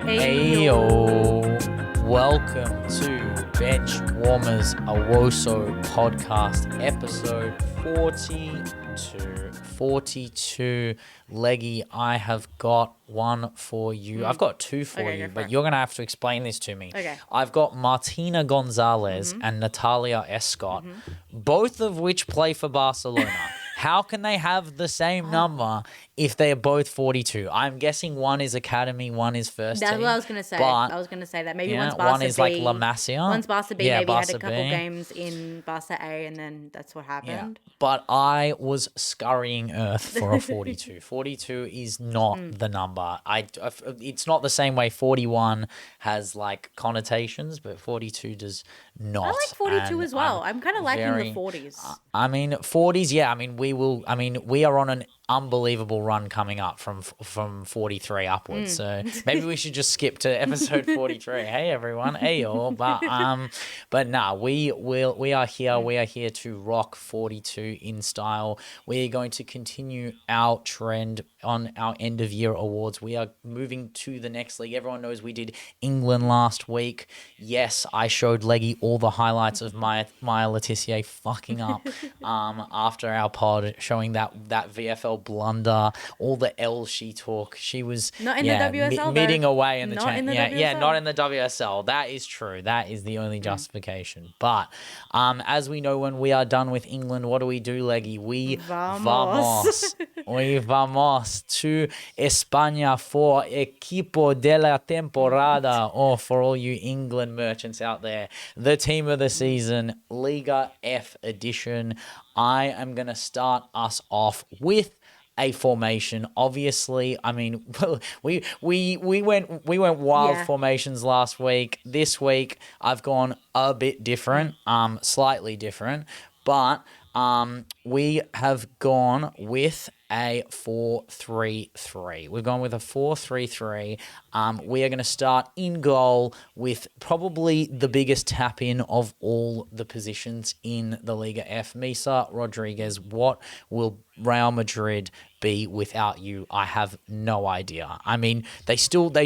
Ayo. Welcome to Benchwarmers, a WOSO podcast, episode 42. 42. Leggy, I have got one for you. I've got two for you, but you're going to have to explain this to me. Okay. I've got Martina Gonzalez and Natalia Escott, both of which play for Barcelona. How can they have the same number if they're both 42? I'm guessing one is academy, one is first That's team. what I was going to say. But, I was going to say that. Maybe yeah, one's Barca one is B. like La Masia. One's Barca B, Yeah, maybe Barca had a couple B. games in Barca A, and then that's what happened. Yeah, but I was scurrying earth for a 42. 42 is not the number. It's not the same way 41 has like connotations, but 42 does not. I like 42 And as well. I'm kind of liking very- the 40s. I mean, 40s, yeah. I mean, we are on an unbelievable run coming up from 43 upwards. So maybe we should just skip to episode 43. Hey everyone, hey y'all. But nah, we are here. We are here to rock 42 in style. We are going to continue our trend on our end of year awards. We are moving to the next league. Everyone knows we did England last week. Yes, I showed Leggy all the highlights of Maya Letitia fucking up after our pod, showing that VFL blunder, all the L's she took. She was Not in the WSL, though. mitting away in the Not in the yeah, WSL. not in the WSL. That is true. That is the only justification. But as we know, when we are done with England, what do, Leggy? We Vamos. We vamos to España for Equipo de la Temporada, or for all you England merchants out there, the team of the season, Liga F edition. I am going to start us off with a formation. Obviously, I mean, we went wild formations last week. This week, I've gone a bit different, slightly different, but we have gone with a 4-3-3. We've gone with a 4-3-3. We are going to start in goal with probably the biggest tap-in of all the positions in the Liga F. Misa Rodriguez, what will Real Madrid be without you? I have no idea. I mean, they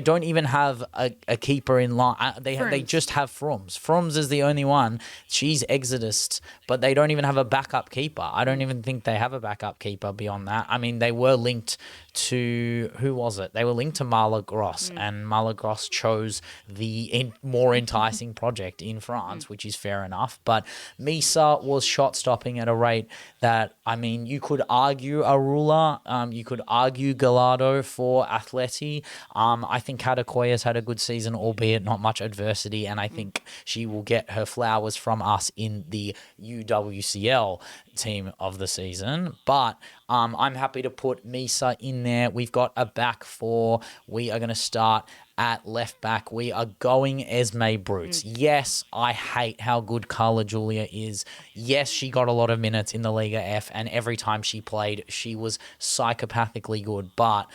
don't even have a keeper in line. They just have Frums. Frums is the only one. She's Exodus, but they don't even have a backup keeper. I don't even think they have a backup keeper beyond that. I mean, they were linked to, who was it? They were linked to Marla Gross, and Marla Gross chose the more enticing project in France, which is fair enough. But Misa was shot stopping at a rate that, I mean, you could argue Arula, you could argue Gallardo for Atleti. I think Katakoya's had a good season, albeit not much adversity, and I think she will get her flowers from us in the UWCL team of the season. But I'm happy to put Misa in there. We've got a back four. We are going to start at left back. We are going Esme Brutes. Yes, I hate how good Carla Julia is. Yes, she got a lot of minutes in the Liga F, and every time she played, she was psychopathically good. But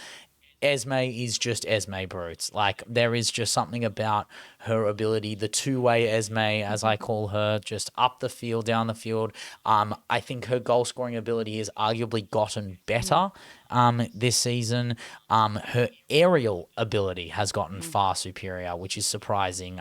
Esme is just Esme Brutes. Like, there is just something about her ability, the two-way Esme, as I call her, just up the field, down the field. I think her goal-scoring ability has arguably gotten better this season. Her aerial ability has gotten far superior, which is surprising.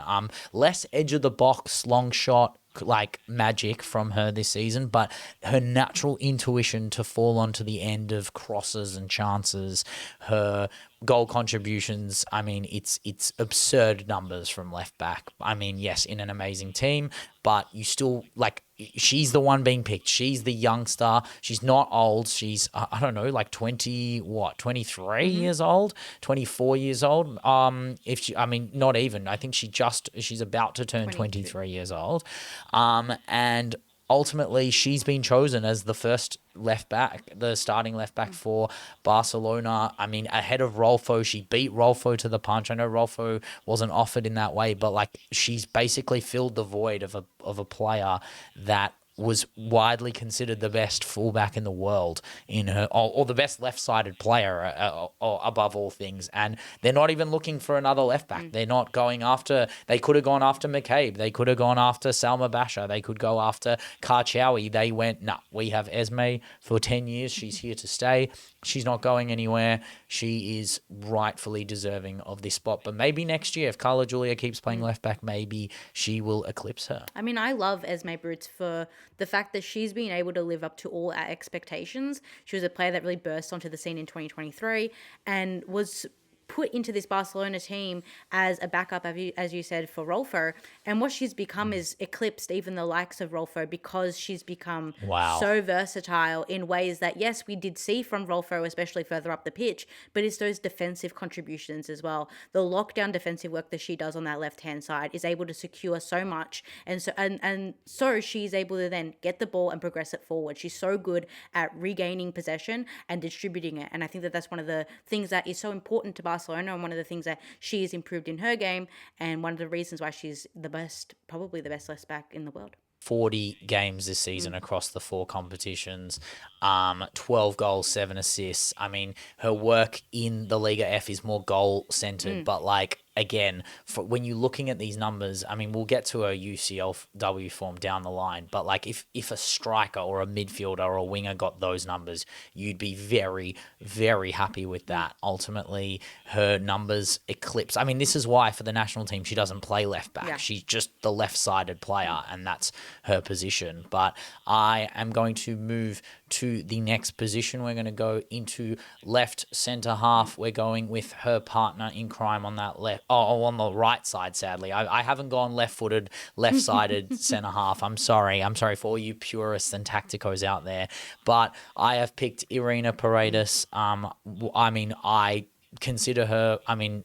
Less edge-of-the-box, long shot, like magic from her this season, but her natural intuition to fall onto the end of crosses and chances, her goal contributions, I mean, it's absurd numbers from left back. I mean, yes, in an amazing team, but you still, like, she's the one being picked. She's the youngster. She's not old. She's, I don't know, like 23 years old, 24 years old. Not even. I think she's about to turn 23 years old. And ultimately, she's been chosen as the first left back, the starting left back for Barcelona. I mean, ahead of Rolfo, she beat Rolfo to the punch. I know Rolfo wasn't offered in that way, but like, she's basically filled the void of a player that was widely considered the best fullback in the world in her, or the best left-sided player above all things. And they're not even looking for another left back. They're not going after. They could have gone after McCabe. They could have gone after Salma Basha. They could go after Karchawi. They went, nah, we have Esme for 10 years. She's here to stay. She's not going anywhere. She is rightfully deserving of this spot. But maybe next year, if Carla Julia keeps playing left back, maybe she will eclipse her. I mean, I love Esme Brutes for the fact that she's been able to live up to all our expectations. She was a player that really burst onto the scene in 2023 and was put into this Barcelona team as a backup, as you said, for Rolfo. And what she's become is eclipsed even the likes of Rolfo because she's become so versatile in ways that, yes, we did see from Rolfo, especially further up the pitch, but it's those defensive contributions as well. The lockdown defensive work that she does on that left-hand side is able to secure so much. And so she's able to then get the ball and progress it forward. She's so good at regaining possession and distributing it. And I think that that's one of the things that is so important to Barcelona, and one of the things that she has improved in her game, and one of the reasons why she's the best, probably the best left back in the world. 40 games this season across the 4 competitions, 12 goals, 7 assists. I mean, her work in the Liga F is more goal-centered, but like, again, when you're looking at these numbers, I mean, we'll get to a UCLW form down the line, but like if a striker or a midfielder or a winger got those numbers, you'd be very, very happy with that. Ultimately, her numbers eclipse. I mean, this is why for the national team, she doesn't play left back. Yeah. She's just the left-sided player, and that's her position. But I am going to move to the next position. We're going to go into left centre half. We're going with her partner in crime on that left. Oh, on the right side, sadly. I haven't gone left-footed, left-sided centre half. I'm sorry. I'm sorry for all you purists and tacticos out there. But I have picked Irina Paredes. I mean, I consider her, I mean,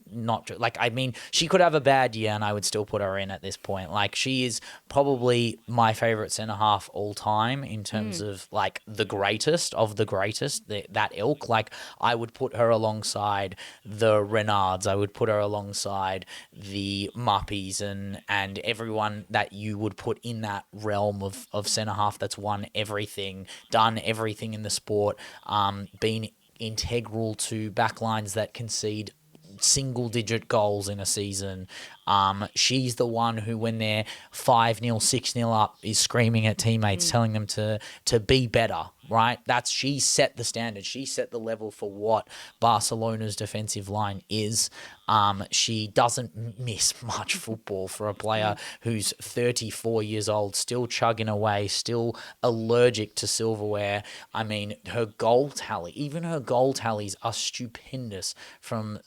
she could have a bad year and I would still put her in at this point. Like, she is probably my favorite centre half all time in terms of like the greatest of the greatest, that ilk. Like, I would put her alongside the Renards. I would put her alongside the Muppies and everyone that you would put in that realm of centre half that's won everything, done everything in the sport, been integral to backlines that concede single-digit goals in a season. She's the one who, when they're 5-0, 6-0 up, is screaming at teammates, telling them to be better, right? She set the standard. She set the level for what Barcelona's defensive line is. She doesn't miss much football for a player who's 34 years old, still chugging away, still allergic to silverware. I mean, her goal tallies are stupendous from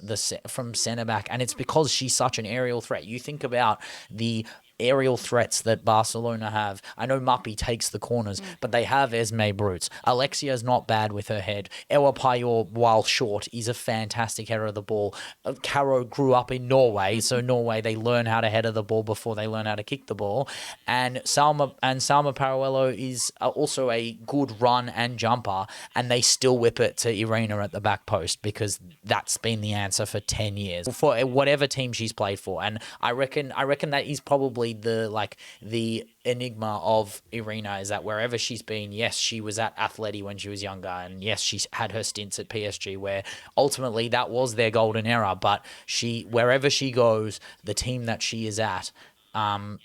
centre back, and it's because she's such an aerial threat. You think about the aerial threats that Barcelona have. I know Muppy takes the corners, but they have Esme Brutes. Alexia's not bad with her head. Ewa Payor, while short, is a fantastic header of the ball. Caro grew up in Norway, so Norway, they learn how to header the ball before they learn how to kick the ball. And Salma Paruello is also a good run and jumper, and they still whip it to Irina at the back post because that's been the answer for 10 years for whatever team she's played for. And I reckon that is probably the enigma of Irina, is that wherever she's been, yes, she was at Atleti when she was younger, and yes, she's had her stints at PSG where ultimately that was their golden era, but wherever she goes, the team that she is at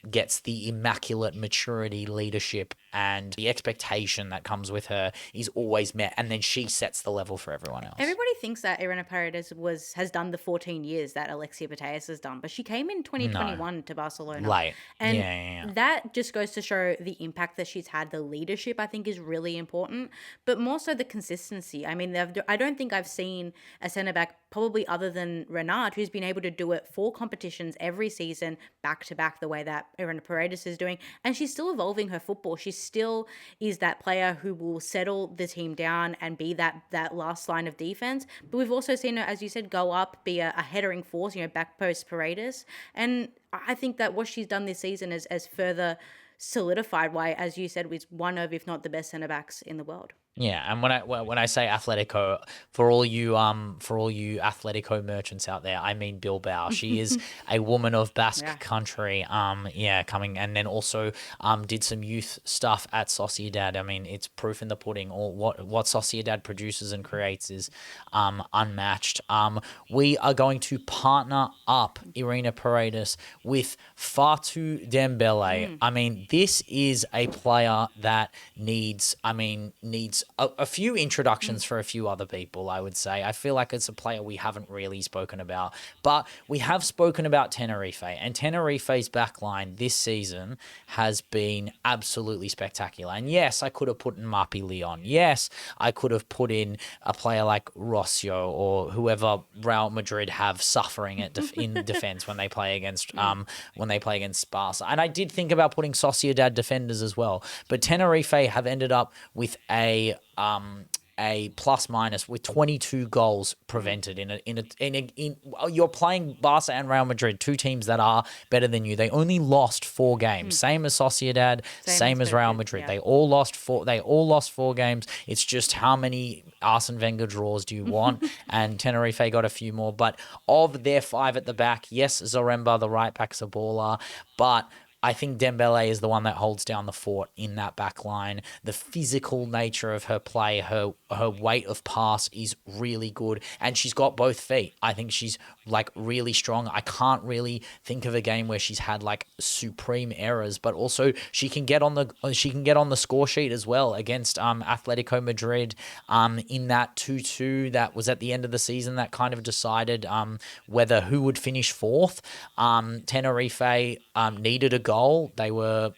gets the immaculate maturity, leadership, and the expectation that comes with her is always met, and then she sets the level for everyone else. Everybody thinks that Irina Paredes has done the 14 years that Alexia Putellas has done, but she came in 2021 to Barcelona. Late. And that just goes to show the impact that she's had. The leadership, I think, is really important, but more so the consistency. I mean, I don't think I've seen a centre-back, probably other than Renard, who's been able to do it 4 competitions every season, back-to-back, the way that Irina Paredes is doing, and she's still evolving her football. She still is that player who will settle the team down and be that last line of defense. But we've also seen her, as you said, go up, be a headering force, back post Paredes. And I think that what she's done this season has further solidified why, as you said, was one of, if not the best centre-backs in the world. Yeah, and when I say Atletico, for all you Atletico merchants out there, I mean Bilbao. She is a woman of Basque Yeah. country. Yeah, coming and then also did some youth stuff at Sociedad. I mean, it's proof in the pudding. All what Sociedad produces and creates is unmatched. We are going to partner up Irina Paredes with Fatou Dembele. I mean, this is a player that needs a few introductions for a few other people, I would say. I feel like it's a player we haven't really spoken about, but we have spoken about Tenerife, and Tenerife's backline this season has been absolutely spectacular. And yes, I could have put in Marpi Leon. Yes, I could have put in a player like Rossio or whoever Real Madrid have suffering in defense when they play against Sparta. And I did think about putting Sociedad defenders as well, but Tenerife have ended up with a plus minus with 22 goals prevented in you're playing Barca and Real Madrid, two teams that are better than you. They only lost 4 games, same as Sociedad, Same same as Real expected. Madrid. Yeah. They all lost 4 games. It's just how many Arsene Wenger draws do you want? And Tenerife got a few more, but of their 5 at the back, yes, Zaremba, the right back's a baller, but I think Dembele is the one that holds down the fort in that back line. The physical nature of her play, her weight of pass is really good, and she's got both feet. I think she's like really strong. I can't really think of a game where she's had like supreme errors, but also she can get on the score sheet as well against Atletico Madrid in that 2-2 that was at the end of the season that kind of decided whether who would finish fourth. Tenerife needed a goal. They were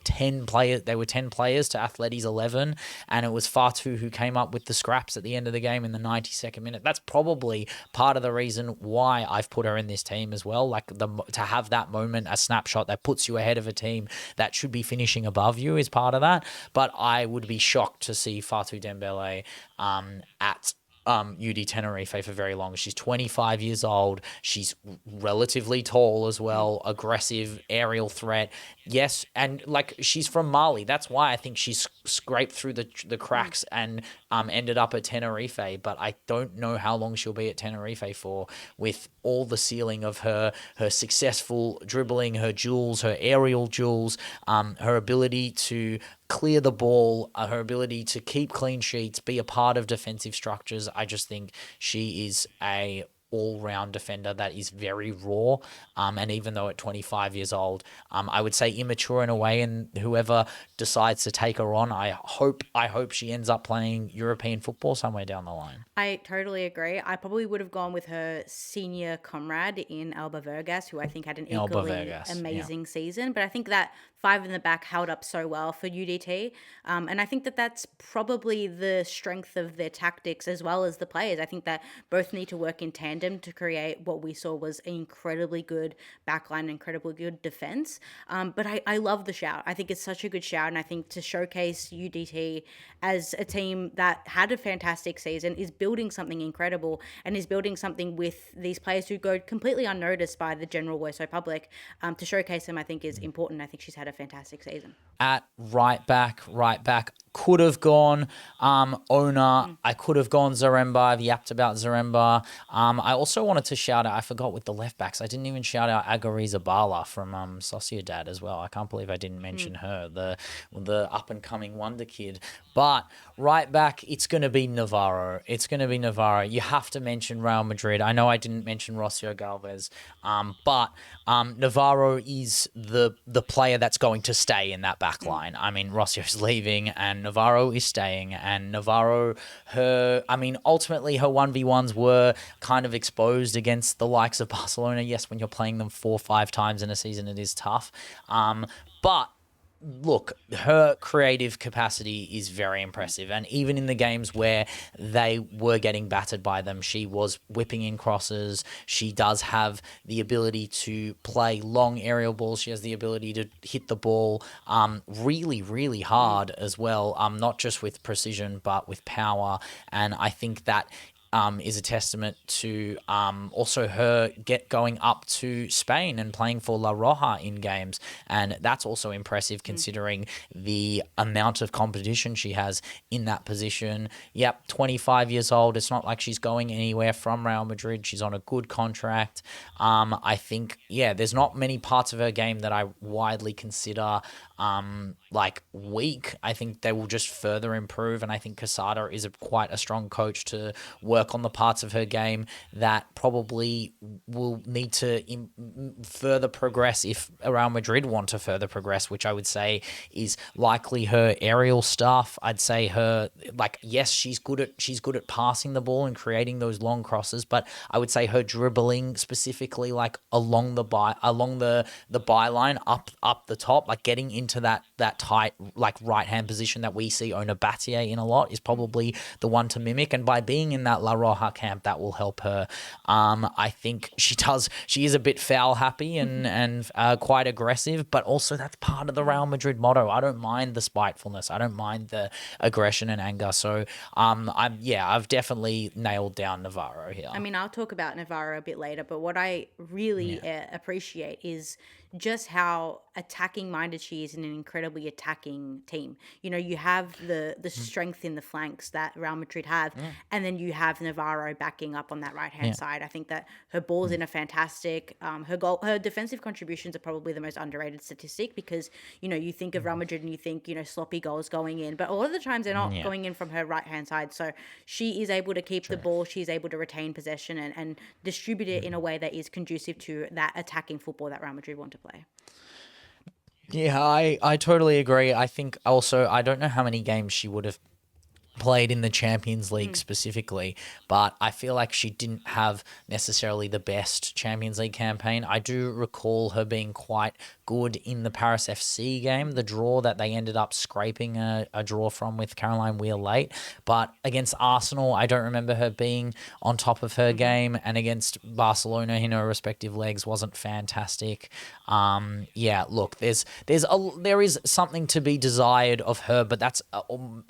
10 players. They were 10 players to Atleti's 11, and it was Fatu who came up with the scraps at the end of the game in the 92nd minute. That's probably part of the reason why I've put her in this team as well. Like to have that moment, a snapshot that puts you ahead of a team that should be finishing above you is part of that. But I would be shocked to see Fatu Dembele at UD Tenerife for very long. She's 25 years old. She's relatively tall as well, aggressive, aerial threat. Yes, and like she's from Mali. That's why I think she's scraped through the cracks and ended up at Tenerife. But I don't know how long she'll be at Tenerife for, with all the ceiling of her successful dribbling, her jewels, her aerial jewels, her ability to clear the ball, her ability to keep clean sheets, be a part of defensive structures. I just think she is a all-round defender that is very raw. And even though at 25 years old, I would say immature in a way, and whoever decides to take her on, I hope she ends up playing European football somewhere down the line. I totally agree. I probably would have gone with her senior comrade in Alba Vergas, who I think had an Elba equally Vegas, yeah. amazing season. But I think that 5 in the back held up so well for UDT. And I think that that's probably the strength of their tactics as well as the players. I think that both need to work in tandem to create what we saw was an incredibly good backline, incredibly good defense. But I love the shout. I think it's such a good shout. And I think to showcase UDT as a team that had a fantastic season, is building something incredible, and is building something with these players who go completely unnoticed by the general WOSO public. To showcase them, I think, is important. I think she's had a fantastic season. At right back. Could have gone Ona. I could have gone Zaremba. I've yapped about Zaremba. I also wanted to shout out, I forgot with the left backs, I didn't even shout out Agariza Bala from Sociedad as well. I can't believe I didn't mention her, the up-and-coming wonder kid. But right back, it's going to be Navarro. You have to mention Real Madrid. I know I didn't mention Rossio Galvez, but Navarro is the player that's going to stay in that back line. I mean, Rossio's leaving and Navarro is staying, and Navarro, ultimately her 1v1s were kind of exposed against the likes of Barcelona. Yes, when you're playing them 4 or 5 times in a season, it is tough. But look, her creative capacity is very impressive. And even in the games where they were getting battered by them, she was whipping in crosses. She does have the ability to play long aerial balls. She has the ability to hit the ball really, really hard as well, not just with precision, but with power. And I think that is a testament to also her going up to Spain and playing for La Roja in games. And that's also impressive considering the amount of competition she has in that position. Yep, 25 years old. It's not like she's going anywhere from Real Madrid. She's on a good contract. I think, there's not many parts of her game that I widely consider like weak. I think they will just further improve, and I think Quesada is quite a strong coach to work on the parts of her game that probably will need to further progress if Real Madrid want to further progress, which I would say is likely her aerial stuff. I'd say her, like, yes, she's good at passing the ball and creating those long crosses, but I would say her dribbling specifically, like along the byline up the top, like getting into that tight, like, right hand position that we see Ona Battier in a lot, is probably the one to mimic. And by being in that La Roja camp, that will help her. I think she is a bit foul happy and quite aggressive, but also that's part of the Real Madrid motto. I don't mind the spitefulness. I don't mind the aggression and anger. So I've definitely nailed down Navarro here. I mean, I'll talk about Navarro a bit later, but what I really appreciate is just how attacking minded she is in an incredibly attacking team. You know, you have the strength in the flanks that Real Madrid have, and then you have Navarro backing up on that right hand side. I think that her balls in are fantastic. Her defensive contributions are probably the most underrated statistic, because, you know, you think of Real Madrid and you think, you know, sloppy goals going in, but a lot of the times they're not going in from her right hand side. So she is able to keep the ball, she's able to retain possession and distribute it in a way that is conducive to that attacking football that Real Madrid want to play. Yeah, I totally agree. I think also, I don't know how many games she would have played in the Champions League specifically, but I feel like she didn't have necessarily the best Champions League campaign. I do recall her being quite good in the Paris FC game, the draw that they ended up scraping a draw from with Caroline Weir late. But against Arsenal, I don't remember her being on top of her game, and against Barcelona in her respective legs wasn't fantastic. Look, there is something to be desired of her, but that's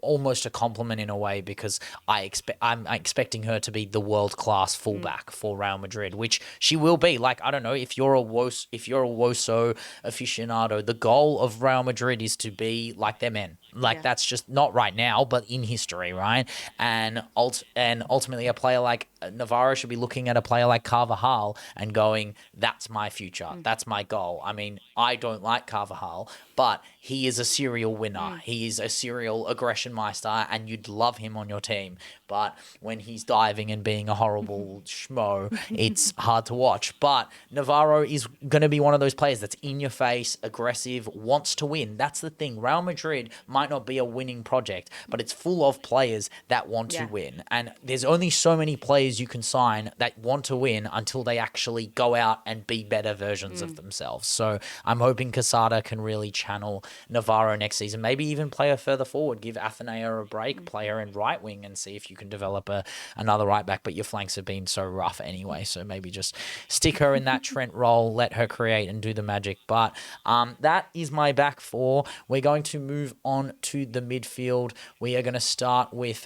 almost a compliment in a way, because I'm expecting her to be the world-class fullback for Real Madrid, which she will be. Like, I don't know, if you're a WOSO aficionado, the goal of Real Madrid is to be like their men. Like, that's just not right now, but in history, right? And ultimately, a player like Navarro should be looking at a player like Carvajal and going, that's my future. That's my goal. I mean, I don't like Carvajal, but he is a serial winner. He is a serial aggression meister, and you'd love him on your team. But when he's diving and being a horrible schmo, it's hard to watch. But Navarro is going to be one of those players that's in your face, aggressive, wants to win. That's the thing. Real Madrid might not be a winning project, but it's full of players that want to win. And there's only so many players you can sign that want to win until they actually go out and be better versions of themselves. So I'm hoping Quesada can really channel Navarro next season. Maybe even play her further forward, give Atenea a break, play her in right wing, and see if you can develop another right back. But your flanks have been so rough anyway, so maybe just stick her in that Trent role, let her create and do the magic. But that is my back four. We're going to move on to the midfield. We are going to start with,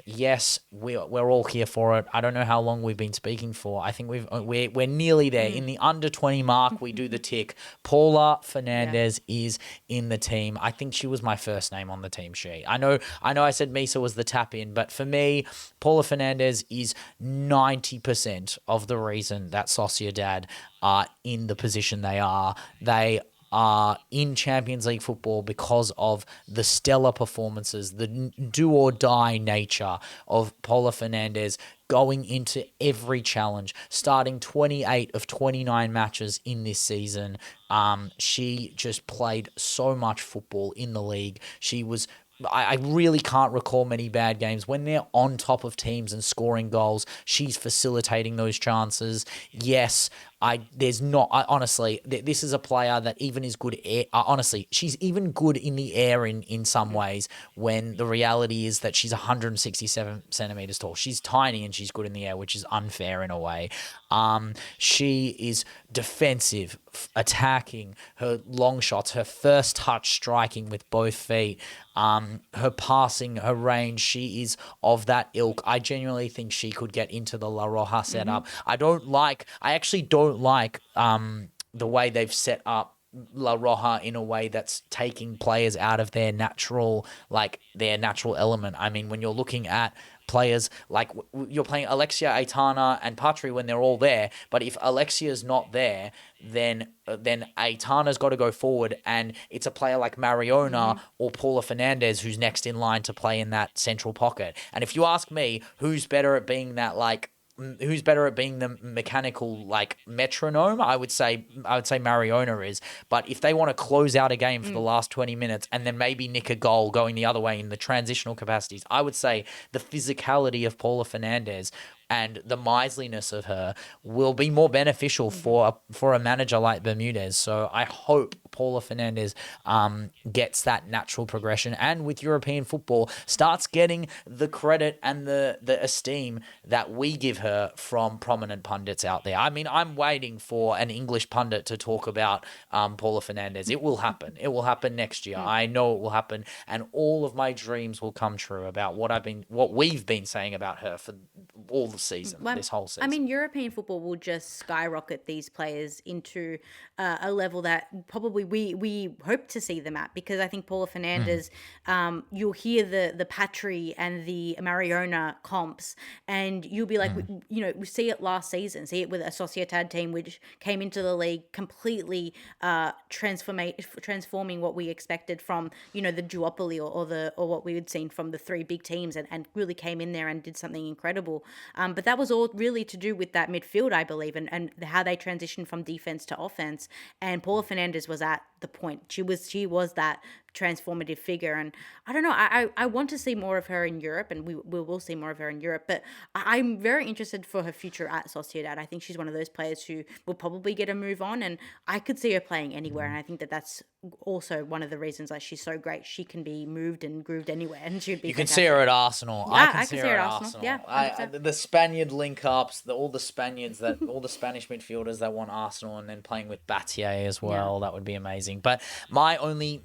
we're all here for it. I don't know how long we've been speaking for. I think we're nearly there. In the under 20 mark, we do the tick. Paula Fernandez is in the team. I think she was my first name on the team sheet. I know I said Misa was the tap in, but for me, Paula Fernandez is 90% of the reason that Sociedad are in the position they are. They are in Champions League football because of the stellar performances, the do-or-die nature of Paula Fernandez going into every challenge, starting 28 of 29 matches in this season. She just played so much football in the league. I really can't recall many bad games. When they're on top of teams and scoring goals, she's facilitating those chances. Yes, Honestly, this is a player that even is good air. Honestly, she's even good in the air in some ways, when the reality is that she's 167 centimeters tall. She's tiny and she's good in the air, which is unfair in a way. She is defensive, attacking, her long shots, her first touch striking with both feet, her passing, her range. She is of that ilk. I genuinely think she could get into the La Roja setup. I actually don't like the way they've set up La Roja in a way that's taking players out of their natural element. I mean, when you're looking at players like you're playing Alexia, Aitana, and Patri when they're all there, but if Alexia's not there, then Aitana's got to go forward, and it's a player like Mariona or Paula Fernandez who's next in line to play in that central pocket. And if you ask me, who's better at being the mechanical metronome, I would say Mariona is. But if they want to close out a game for the last 20 minutes and then maybe nick a goal going the other way in the transitional capacities, I would say the physicality of Paula Fernandez and the miserliness of her will be more beneficial for a manager like Bermudez. So I hope Paula Fernandez gets that natural progression, and with European football starts getting the credit and the esteem that we give her from prominent pundits out there. I mean, I'm waiting for an English pundit to talk about Paula Fernandez. It will happen. It will happen next year. I know it will happen, and all of my dreams will come true about what we've been saying about her for all the season, this whole season. I mean, European football will just skyrocket these players into a level that probably we hope to see them at, because I think Paula Fernandez, you'll hear the Patri and the Mariona comps, and you'll be like, we see it last season, see it with a Sociedad team which came into the league completely transforming what we expected from the duopoly or what we had seen from the three big teams, and really came in there and did something incredible. But that was all really to do with that midfield, I believe, and how they transitioned from defense to offense. And Paula Fernandez was at the point. She was that transformative figure, and I don't know, I want to see more of her in Europe, and we will see more of her in Europe, but I'm very interested for her future at Sociedad. I think she's one of those players who will probably get a move on, and I could see her playing anywhere, and I think that's also one of the reasons she's so great. She can be moved and grooved anywhere, and she'd be can see her at Arsenal. Yeah, I can see her at Arsenal. Yeah, the Spaniard link-ups, all the Spanish midfielders that want Arsenal, and then playing with Battier as well, that would be amazing. But my only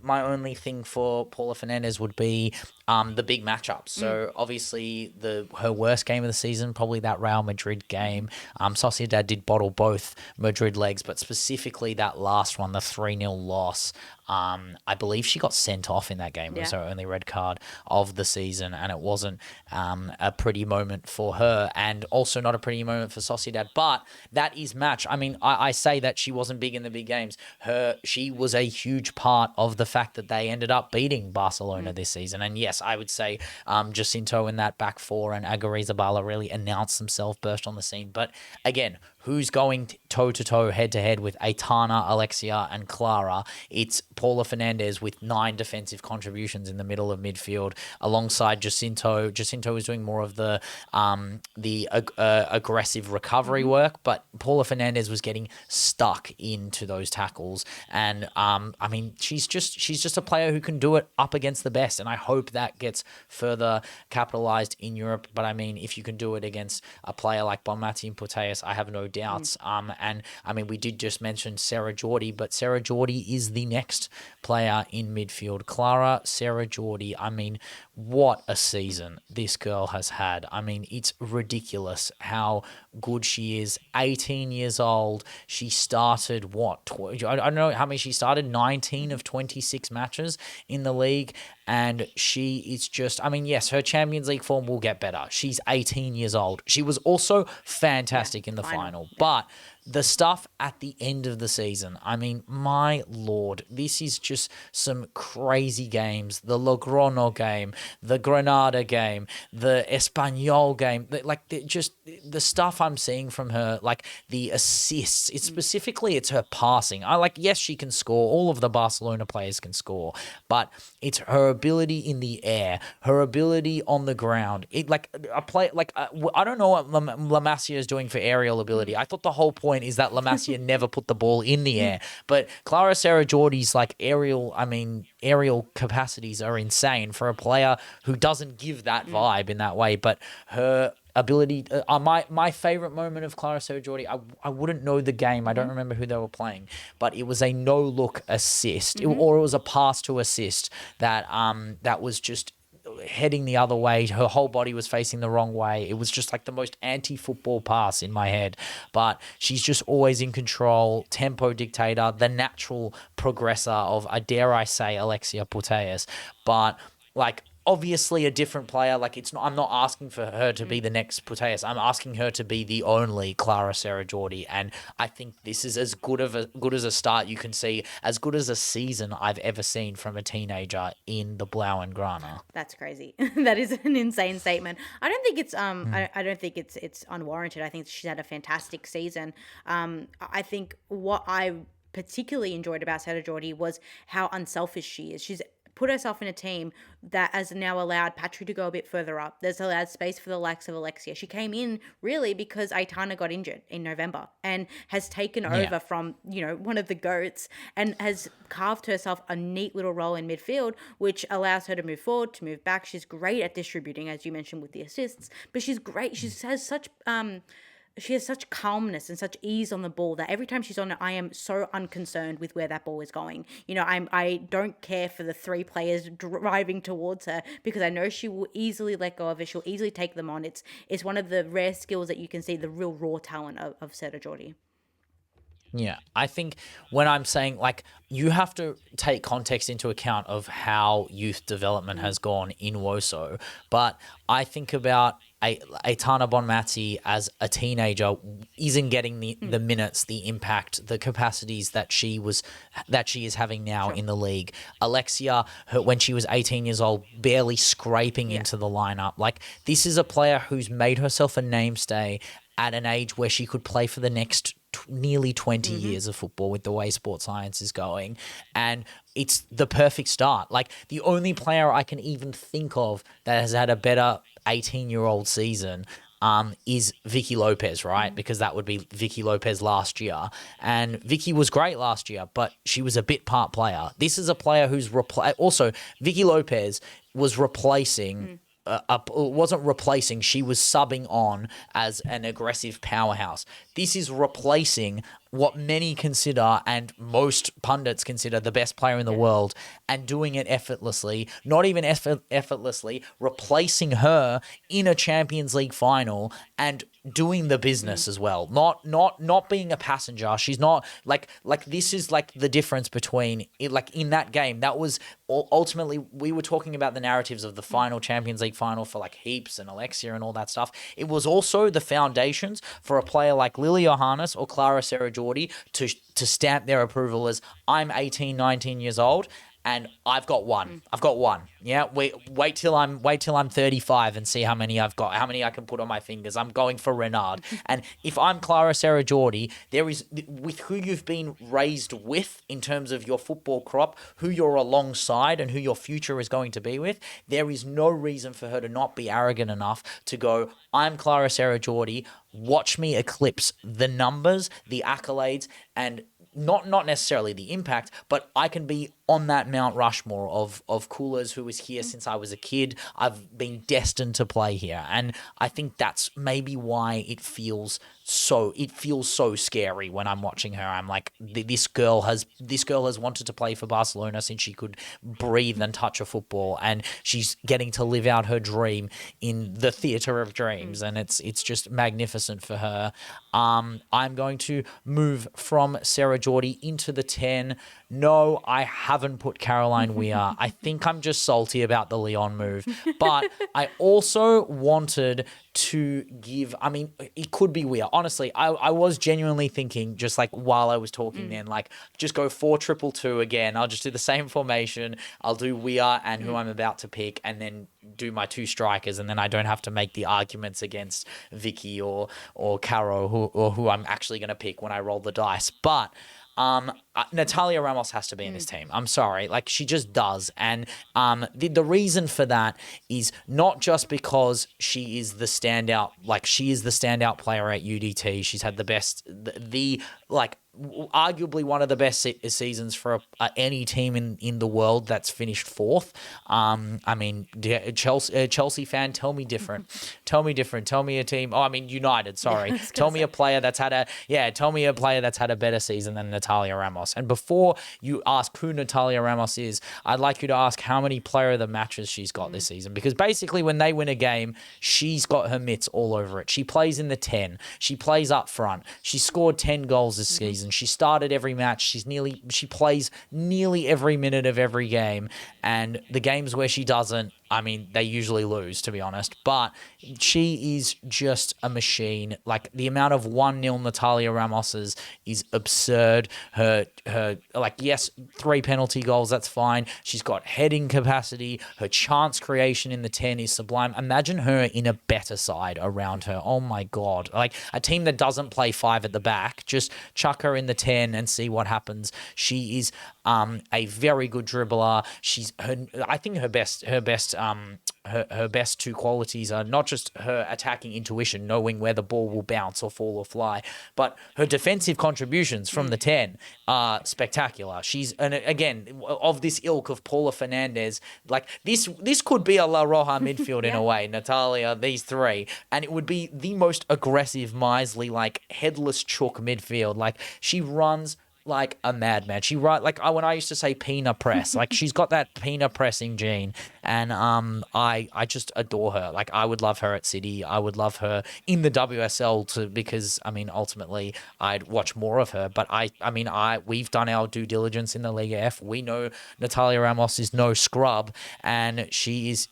thing for Paula Fernandez would be the big matchups. So obviously her worst game of the season, probably that Real Madrid game. Sociedad did bottle both Madrid legs, but specifically that last one, the 3-0 loss. I believe she got sent off in that game. It was her only red card of the season, and it wasn't a pretty moment for her, and also not a pretty moment for Sociedad. But that is match. I mean, I say that she wasn't big in the big games. She was a huge part of the fact that they ended up beating Barcelona this season. And yes, I would say Jacinto in that back four and Aguirre-Zabala really announced themselves, burst on the scene. But again, who's going toe-to-toe, head-to-head with Aitana, Alexia, and Clara? It's Paula Fernandez with 9 defensive contributions in the middle of midfield, alongside Jacinto. Jacinto is doing more of the aggressive recovery work, but Paula Fernandez was getting stuck into those tackles. And I mean, she's just a player who can do it up against the best, and I hope that gets further capitalized in Europe. But I mean, if you can do it against a player like Bonmati and Putellas, I have no doubts. And I mean, we did just mention Sarah Geordie, but Sarah Geordie is the next player in midfield. Clara, Sarah Geordie, I mean, what a season this girl has had. I mean, it's ridiculous how good she is. 18 years old. She started, I don't know how many she started, 19 of 26 matches in the league. And she is just, I mean, yes, her Champions League form will get better. She's 18 years old. She was also fantastic in the final. But the stuff at the end of the season, I mean, my Lord, this is just some crazy games. The Logroño game, the Granada game, the Espanyol game, the stuff I'm seeing from her, like the assists, it's her passing. Yes, she can score. All of the Barcelona players can score, but it's her ability in the air, her ability on the ground. I don't know what La Masia is doing for aerial ability. I thought the whole point point is that La Masia never put the ball in the air. But Clara Serra-Jordi's like aerial capacities are insane for a player who doesn't give that vibe in that way. But her ability, my favorite moment of Clara Serra-Jordi, I wouldn't know the game. I don't remember who they were playing, but it was a no-look assist, or it was a pass to assist that was just heading the other way. Her whole body was facing the wrong way. It was just like the most anti-football pass in my head. But she's just always in control, tempo dictator, the natural progressor of, I dare I say, Alexia Putellas. But like, obviously a different player. Like, I'm not asking for her to be the next Putellas. I'm asking her to be the only Clara Serra-Jordi. And I think this is as good as a start you can see, as good as a season I've ever seen from a teenager in the Blaugrana. That's crazy. That is an insane statement. I don't think it's I don't think it's unwarranted. I think she's had a fantastic season. I think what I particularly enjoyed about Serra-Jordi was how unselfish she is. She's put herself in a team that has now allowed Patry to go a bit further up. There's allowed space for the likes of Alexia. She came in really because Aitana got injured in November and has taken over from, one of the GOATs, and has carved herself a neat little role in midfield, which allows her to move forward, to move back. She's great at distributing, as you mentioned, with the assists, but she's great. She has such calmness and such ease on the ball that every time she's on it, I am so unconcerned with where that ball is going. I don't care for the three players driving towards her, because I know she will easily let go of it. She'll easily take them on. It's one of the rare skills that you can see, the real raw talent of Serra-Jordi. Yeah, I think when I'm saying, like, you have to take context into account of how youth development has gone in WOSO, but I think about Aitana Bonmati as a teenager isn't getting the minutes, the impact, the capacities that she is having now in the league. Alexia, when she was 18 years old, barely scraping into the lineup. Like, this is a player who's made herself a namestay at an age where she could play for the next nearly 20 years of football with the way sports science is going. And it's the perfect start. Like, the only player I can even think of that has had a better 18-year-old season is Vicky Lopez, right? Because that would be Vicky Lopez last year. And Vicky was great last year, but she was a bit part player. This is a player who's also, Vicky Lopez was replacing wasn't replacing, she was subbing on as an aggressive powerhouse. This is replacing what many consider, and most pundits consider, the best player in the world, and doing it effortlessly. Not even effortlessly, replacing her in a Champions League final and doing the business as well. Not being a passenger. She's not like this is like the difference between it, like in that game. That was ultimately, we were talking about the narratives of the final Champions League final for like Heaps and Alexia and all that stuff. It was also the foundations for a player like Lily Johannes or Clara Serra-Jordi to stamp their approval as, I'm 18, 19 years old and I've got one. I've got one. Yeah, wait till I'm 35 and see how many I've got, how many I can put on my fingers. I'm going for Renard. And if I'm Clara Serra-Jordi, there is, with who you've been raised with in terms of your football crop, who you're alongside and who your future is going to be with, there is no reason for her to not be arrogant enough to go, I'm Clara Serra-Jordi, watch me eclipse the numbers, the accolades, and not necessarily the impact, but I can be on that Mount Rushmore of coolers who was here since I was a kid. I've been destined to play here. And I think that's maybe why it feels so scary when I'm watching her. I'm like, this girl has wanted to play for Barcelona since she could breathe and touch a football, and she's getting to live out her dream in the theater of dreams, and it's just magnificent for her. I'm going to move from Serra-Jordi into the 10. No, I haven't put Caroline Weir. I think I'm just salty about the Lyon move. But I also wanted to give, I mean, it could be Weir. Honestly, I was genuinely thinking, just like while I was talking then, like, just go 4-2-2 again. I'll just do the same formation. I'll do Weir and who I'm about to pick, and then do my two strikers, and then I don't have to make the arguments against Vicky or Caro who I'm actually going to pick when I roll the dice. But Natalia Ramos has to be in this team. I'm sorry. Like, she just does. And the reason for that is not just because she is the standout, like, she is the standout player at UDT. She's had the best, arguably one of the best seasons for any team in the world that's finished fourth. I mean, Chelsea fan, tell me different. Tell me different. Tell me a team. Oh, I mean, United. Sorry. Yeah, Tell me a player that's had a better season than Natalia Ramos. And before you ask who Natalia Ramos is, I'd like you to ask how many player of the matches she's got this season. Because basically, when they win a game, she's got her mitts all over it. She plays in the 10. She plays up front. She scored 10 goals this season. She started every match. She plays nearly every minute of every game. And the games where she doesn't, I mean, they usually lose, to be honest. But she is just a machine. Like, the amount of 1-0 Natalia Ramoses is absurd. Yes, 3 penalty goals, that's fine. She's got heading capacity. Her chance creation in the 10 is sublime. Imagine her in a better side around her. Oh, my God. Like, a team that doesn't play 5 at the back, just chuck her in the 10 and see what happens. She is a very good dribbler. I think her best two qualities are not just her attacking intuition, knowing where the ball will bounce or fall or fly, but her defensive contributions from the 10 are spectacular. She's, and again, of this ilk of Paula Fernandez, like this could be a La Roja midfield in a way, Natalia, these three, and it would be the most aggressive, miserly, like headless chook midfield. Like, she runs like a madman. When I used to say Pina press, like, she's got that Pina pressing gene, and I just adore her. Like, I would love her at City. I would love her in the WSL because I mean, ultimately I'd watch more of her. But we've done our due diligence in the Liga F. We know Natalia Ramos is no scrub, and she is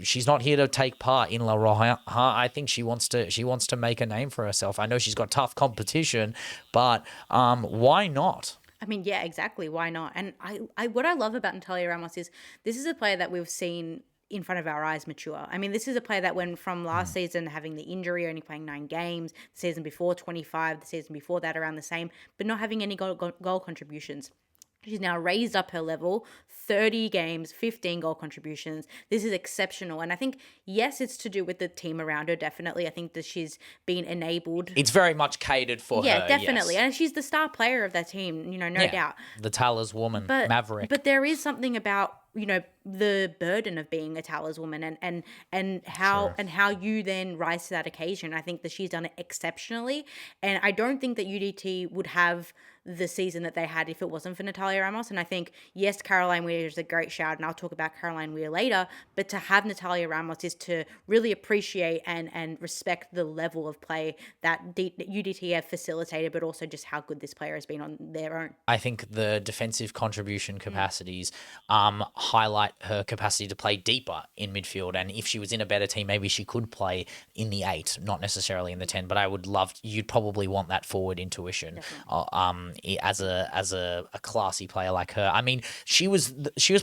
she's not here to take part in La Roja. I think she wants to make a name for herself. I know she's got tough competition, but why not? I mean, yeah, exactly. Why not? And what I love about Natalia Ramos is this is a player that we've seen in front of our eyes mature. I mean, this is a player that went from last season having the injury, only playing 9 games, the season before 25, the season before that around the same, but not having any goal contributions. She's now raised up her level, 30 games, 15 goal contributions. This is exceptional. And I think, yes, it's to do with the team around her, definitely. I think that she's been enabled. It's very much catered for her. Yeah, definitely. Yes. And she's the star player of that team, no doubt. The taliswoman, Maverick. But there is something about, the burden of being a taliswoman and how you then rise to that occasion. I think that she's done it exceptionally. And I don't think that UDT would have the season that they had if it wasn't for Natalia Ramos. And I think, yes, Caroline Weir is a great shout, and I'll talk about Caroline Weir later, but to have Natalia Ramos is to really appreciate and respect the level of play that UDT have facilitated, but also just how good this player has been on their own. I think the defensive contribution capacities highlight her capacity to play deeper in midfield, and if she was in a better team, maybe she could play in the 8, not necessarily in the 10, but you'd probably want that forward intuition as a classy player like her. I mean, she was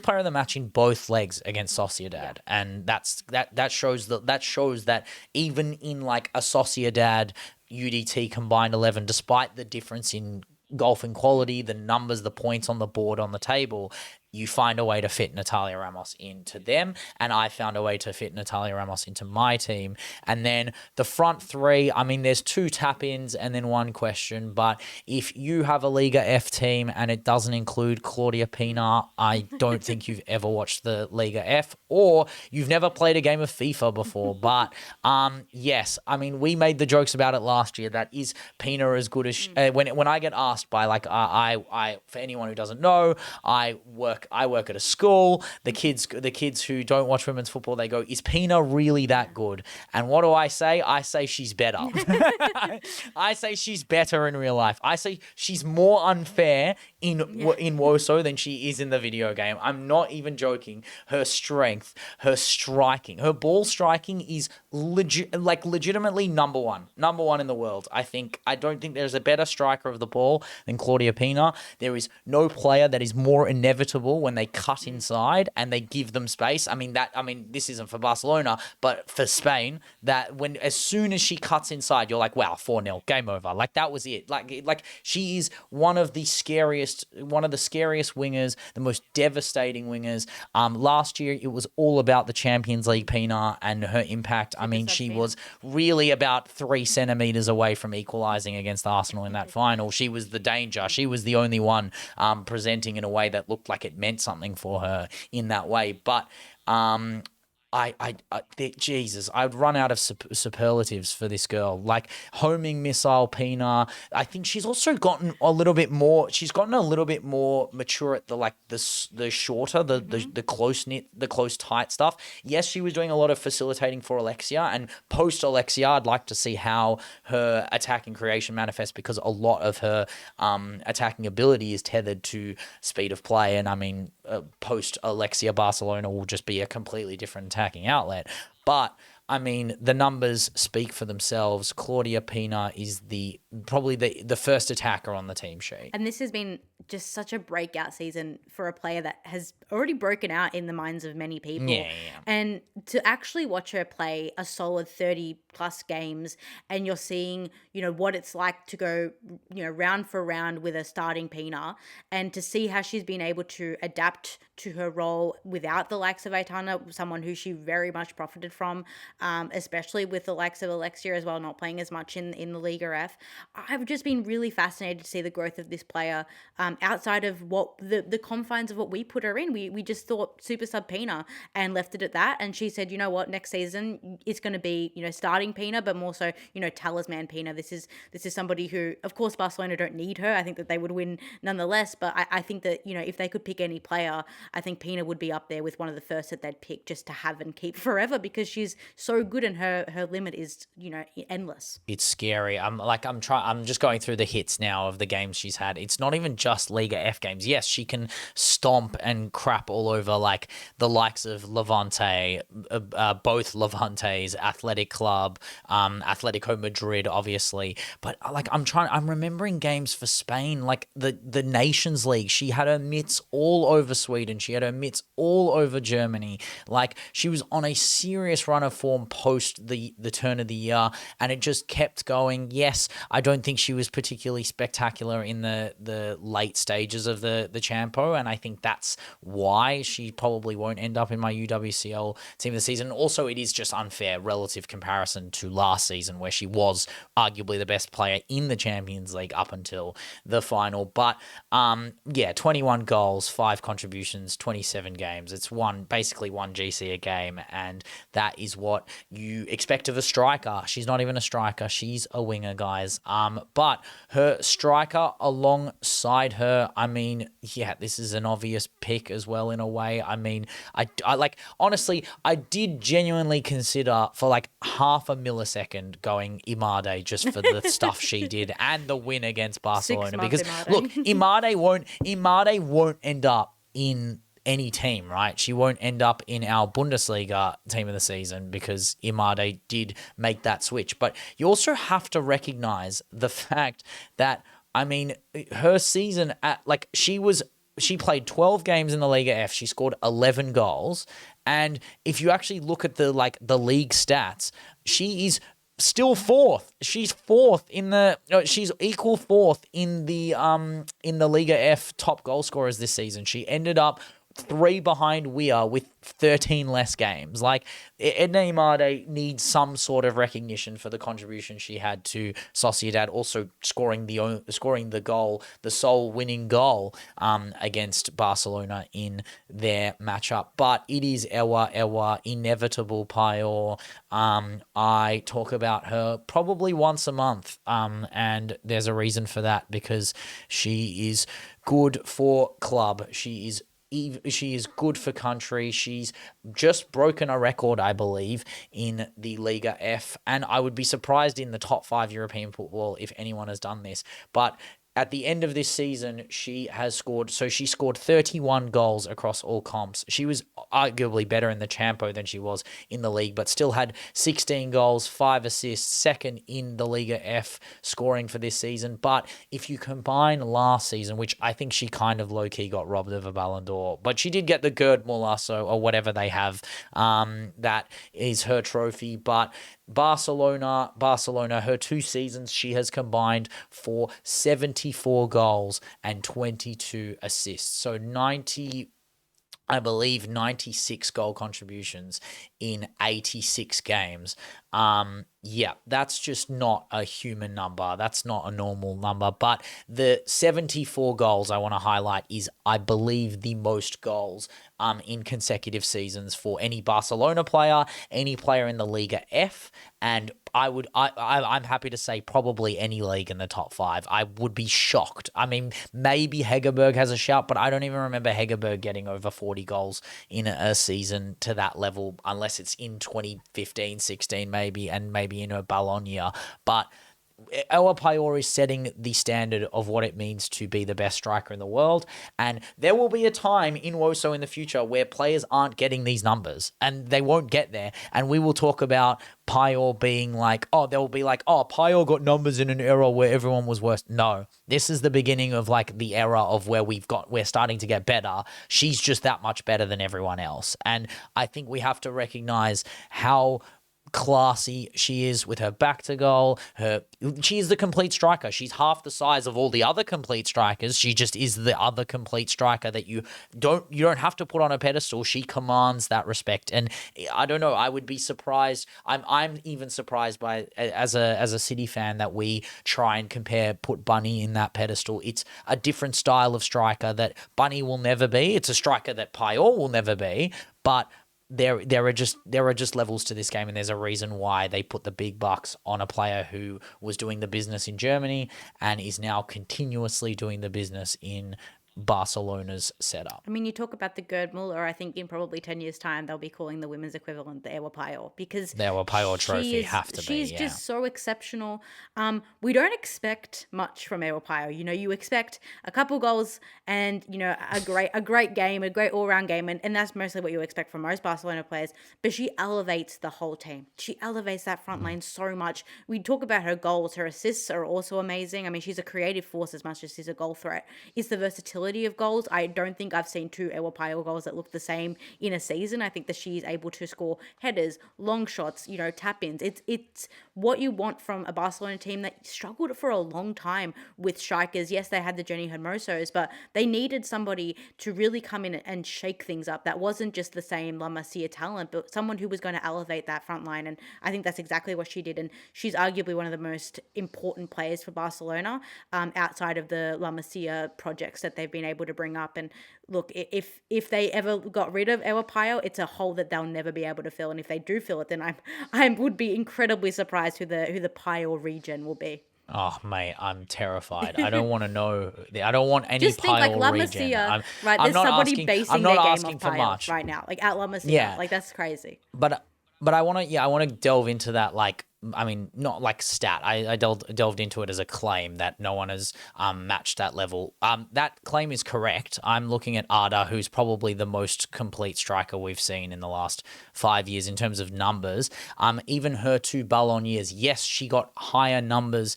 player of the match in both legs against Sociedad, and that shows that even in like a Sociedad UDT combined 11, despite the difference in golfing quality, the numbers, the points on the board, on the table, you find a way to fit Natalia Ramos into them, and I found a way to fit Natalia Ramos into my team. And then the front 3, I mean, there's 2 tap-ins and then 1 question, but if you have a Liga F team and it doesn't include Claudia Pina, I don't think you've ever watched the Liga F, or you've never played a game of FIFA before. But yes, I mean, we made the jokes about it last year. That is Pina as good as when I get asked by I for anyone who doesn't know, I work at a school. The kids who don't watch women's football, they go, "Is Pina really that good?" And what do I say? I say she's better. I say she's better in real life. I say she's more unfair in WOSO than she is in the video game. I'm not even joking. Her strength, her striking, her ball striking is legitimately number one in the world. I don't think there's a better striker of the ball than Claudia Pina. There is no player that is more inevitable skill when they cut inside and they give them space. This isn't for Barcelona, but for Spain, that when as soon as she cuts inside, you're like, wow, 4-0, game over. Like that was it. Like she is one of the scariest wingers, the most devastating wingers. Last year it was all about the Champions League, Pina, and her impact. She was really about 3 centimeters away from equalizing against Arsenal in that final. She was the danger. She was the only one presenting in a way that looked like it meant something for her in that way. But Jesus, I'd run out of superlatives for this girl. Like homing missile, Pina. I think she's also gotten a little bit more. She's gotten a little bit more mature at the shorter, the close knit, the close tight stuff. Yes, she was doing a lot of facilitating for Alexia, and post Alexia, I'd like to see how her attacking creation manifests, because a lot of her attacking ability is tethered to speed of play. And post Alexia, Barcelona will just be a completely different attacking outlet. But the numbers speak for themselves. Claudia Pina is probably the first attacker on the team sheet. And this has been just such a breakout season for a player that has already broken out in the minds of many people. Yeah. And to actually watch her play a solid 30 plus games, and you're seeing, what it's like to go, round for round with a starting Pina, and to see how she's been able to adapt to her role without the likes of Aitana, someone who she very much profited from, especially with the likes of Alexia as well, not playing as much in the Liga F. I've just been really fascinated to see the growth of this player outside of what the confines of what we put her in. We just thought super sub Pina and left it at that. And she said, you know what, next season it's going to be, starting Pina, but more so, talisman Pina. This is somebody who, of course, Barcelona don't need her. I think that they would win nonetheless. But I think that, if they could pick any player, I think Pina would be up there with one of the first that they'd pick just to have and keep forever, because she's so good and her limit is, endless. It's scary. I'm just going through the hits now of the games she's had. It's not even just Liga F games. Yes, she can stomp and crap all over like the likes of Levante, both Levantes, Athletic Club, Atletico Madrid, obviously. But I'm remembering games for Spain, like the Nations League. She had her mitts all over Sweden. She had her mitts all over Germany. Like she was on a serious run of form post the turn of the year, and it just kept going. Yes, I don't think she was particularly spectacular in the late stages of the Champo, and I think that's why she probably won't end up in my UWCL team of the season. Also, it is just unfair relative comparison to last season, where she was arguably the best player in the Champions League up until the final. But 21 goals, 5 contributions, 27 games. It's basically one GC a game, and that is what you expect of a striker. She's not even a striker. She's a winger, guys. But her striker alongside her, this is an obvious pick as well in a way. Honestly, I did genuinely consider for like half a millisecond going Imade just for the stuff she did and the win against Barcelona. Because Imade. Look, Imade won't end up in any team, right? She won't end up in our Bundesliga team of the season because Imade did make that switch. But you also have to recognize the fact that, her season she played 12 games in the Liga F. She scored 11 goals. And if you actually look at the league stats, she is still fourth. She's she's equal fourth in the Liga F top goal scorers this season. She ended up 3 behind Weir with 13 less games. Like, Edna Imade needs some sort of recognition for the contribution she had to Sociedad, also scoring the goal, the sole winning goal against Barcelona in their matchup. But it is Ewa, inevitable Payor. I talk about her probably once a month, and there's a reason for that, because she is good for club. She is good for country. She's just broken a record, I believe, in the Liga F, and I would be surprised in the top 5 European football if anyone has done this. But at the end of this season, she scored 31 goals across all comps. She was arguably better in the Champo than she was in the league, but still had 16 goals, 5 assists, second in the Liga F scoring for this season. But if you combine last season, which I think she kind of low-key got robbed of a Ballon d'Or, but she did get the Gerd Molasso or whatever they have, that is her trophy. But Barcelona, her 2 seasons, she has combined for 74 goals and 22 assists. So 96 goal contributions in 86 games. Yeah, that's just not a human number. That's not a normal number. But the 74 goals I want to highlight is, I believe, the most goals in consecutive seasons for any Barcelona player, any player in the Liga F, and I'm happy to say probably any league in the top 5. I would be shocked. I mean, maybe Hegerberg has a shout, but I don't even remember Hegerberg getting over 40 goals in a season to that level, unless it's in 2015, 16 maybe, and maybe in a Ballon year. But Ella Payor is setting the standard of what it means to be the best striker in the world, and there will be a time in WOSO in the future where players aren't getting these numbers, and they won't get there, and we will talk about Payor being like, they'll be like, Payor got numbers in an era where everyone was worse. No, this is the beginning of like the era of where we're starting to get better. She's just that much better than everyone else, and I think we have to recognize how classy she is with her back to goal. She is the complete striker. She's half the size of all the other complete strikers. She just is the other complete striker that you don't have to put on a pedestal. She commands that respect, and I don't know. I would be surprised. I'm even surprised by, as a City fan, that we try and put Bunny in that pedestal. It's a different style of striker that Bunny will never be. It's a striker that Payor will never be, but there are just levels to this game, and there's a reason why they put the big bucks on a player who was doing the business in Germany and is now continuously doing the business in Barcelona's setup. I mean, you talk about the Gerd Muller. I think in probably 10 years' time, they'll be calling the women's equivalent the Ewa Payor, because the Ewa Payor trophy she's just so exceptional. We don't expect much from Ewa Payor. You expect a couple goals and, a great game, a great all-round game, and that's mostly what you expect from most Barcelona players, but she elevates the whole team. She elevates that front line so much. We talk about her goals. Her assists are also amazing. I mean, she's a creative force as much as she's a goal threat. It's the versatility of goals. I don't think I've seen 2 Ewa Payor goals that look the same in a season. I think that she's able to score headers, long shots, tap-ins. It's what you want from a Barcelona team that struggled for a long time with strikers. Yes, they had the Jenny Hermosos, but they needed somebody to really come in and shake things up. That wasn't just the same La Masia talent, but someone who was going to elevate that front line, and I think that's exactly what she did, and she's arguably one of the most important players for Barcelona, outside of the La Masia projects that they've been able to bring up. And look, if they ever got rid of Ewa Payor, it's a hole that they'll never be able to fill, and if they do fill it, then I would be incredibly surprised who the Payor regen will be. Oh, mate, I'm terrified. I don't want to know. I don't want any Just think, like La regen. Masia, right? There's somebody basing their game off Payor right now, like at La Masia. Yeah. Like, that's crazy. But I want to delve into that, like, I mean, not like stat. I delved into it as a claim that no one has matched that level. That claim is correct. I'm looking at Ada, who's probably the most complete striker we've seen in the last 5 years in terms of numbers. Even her 2 Ballon years, yes, she got higher numbers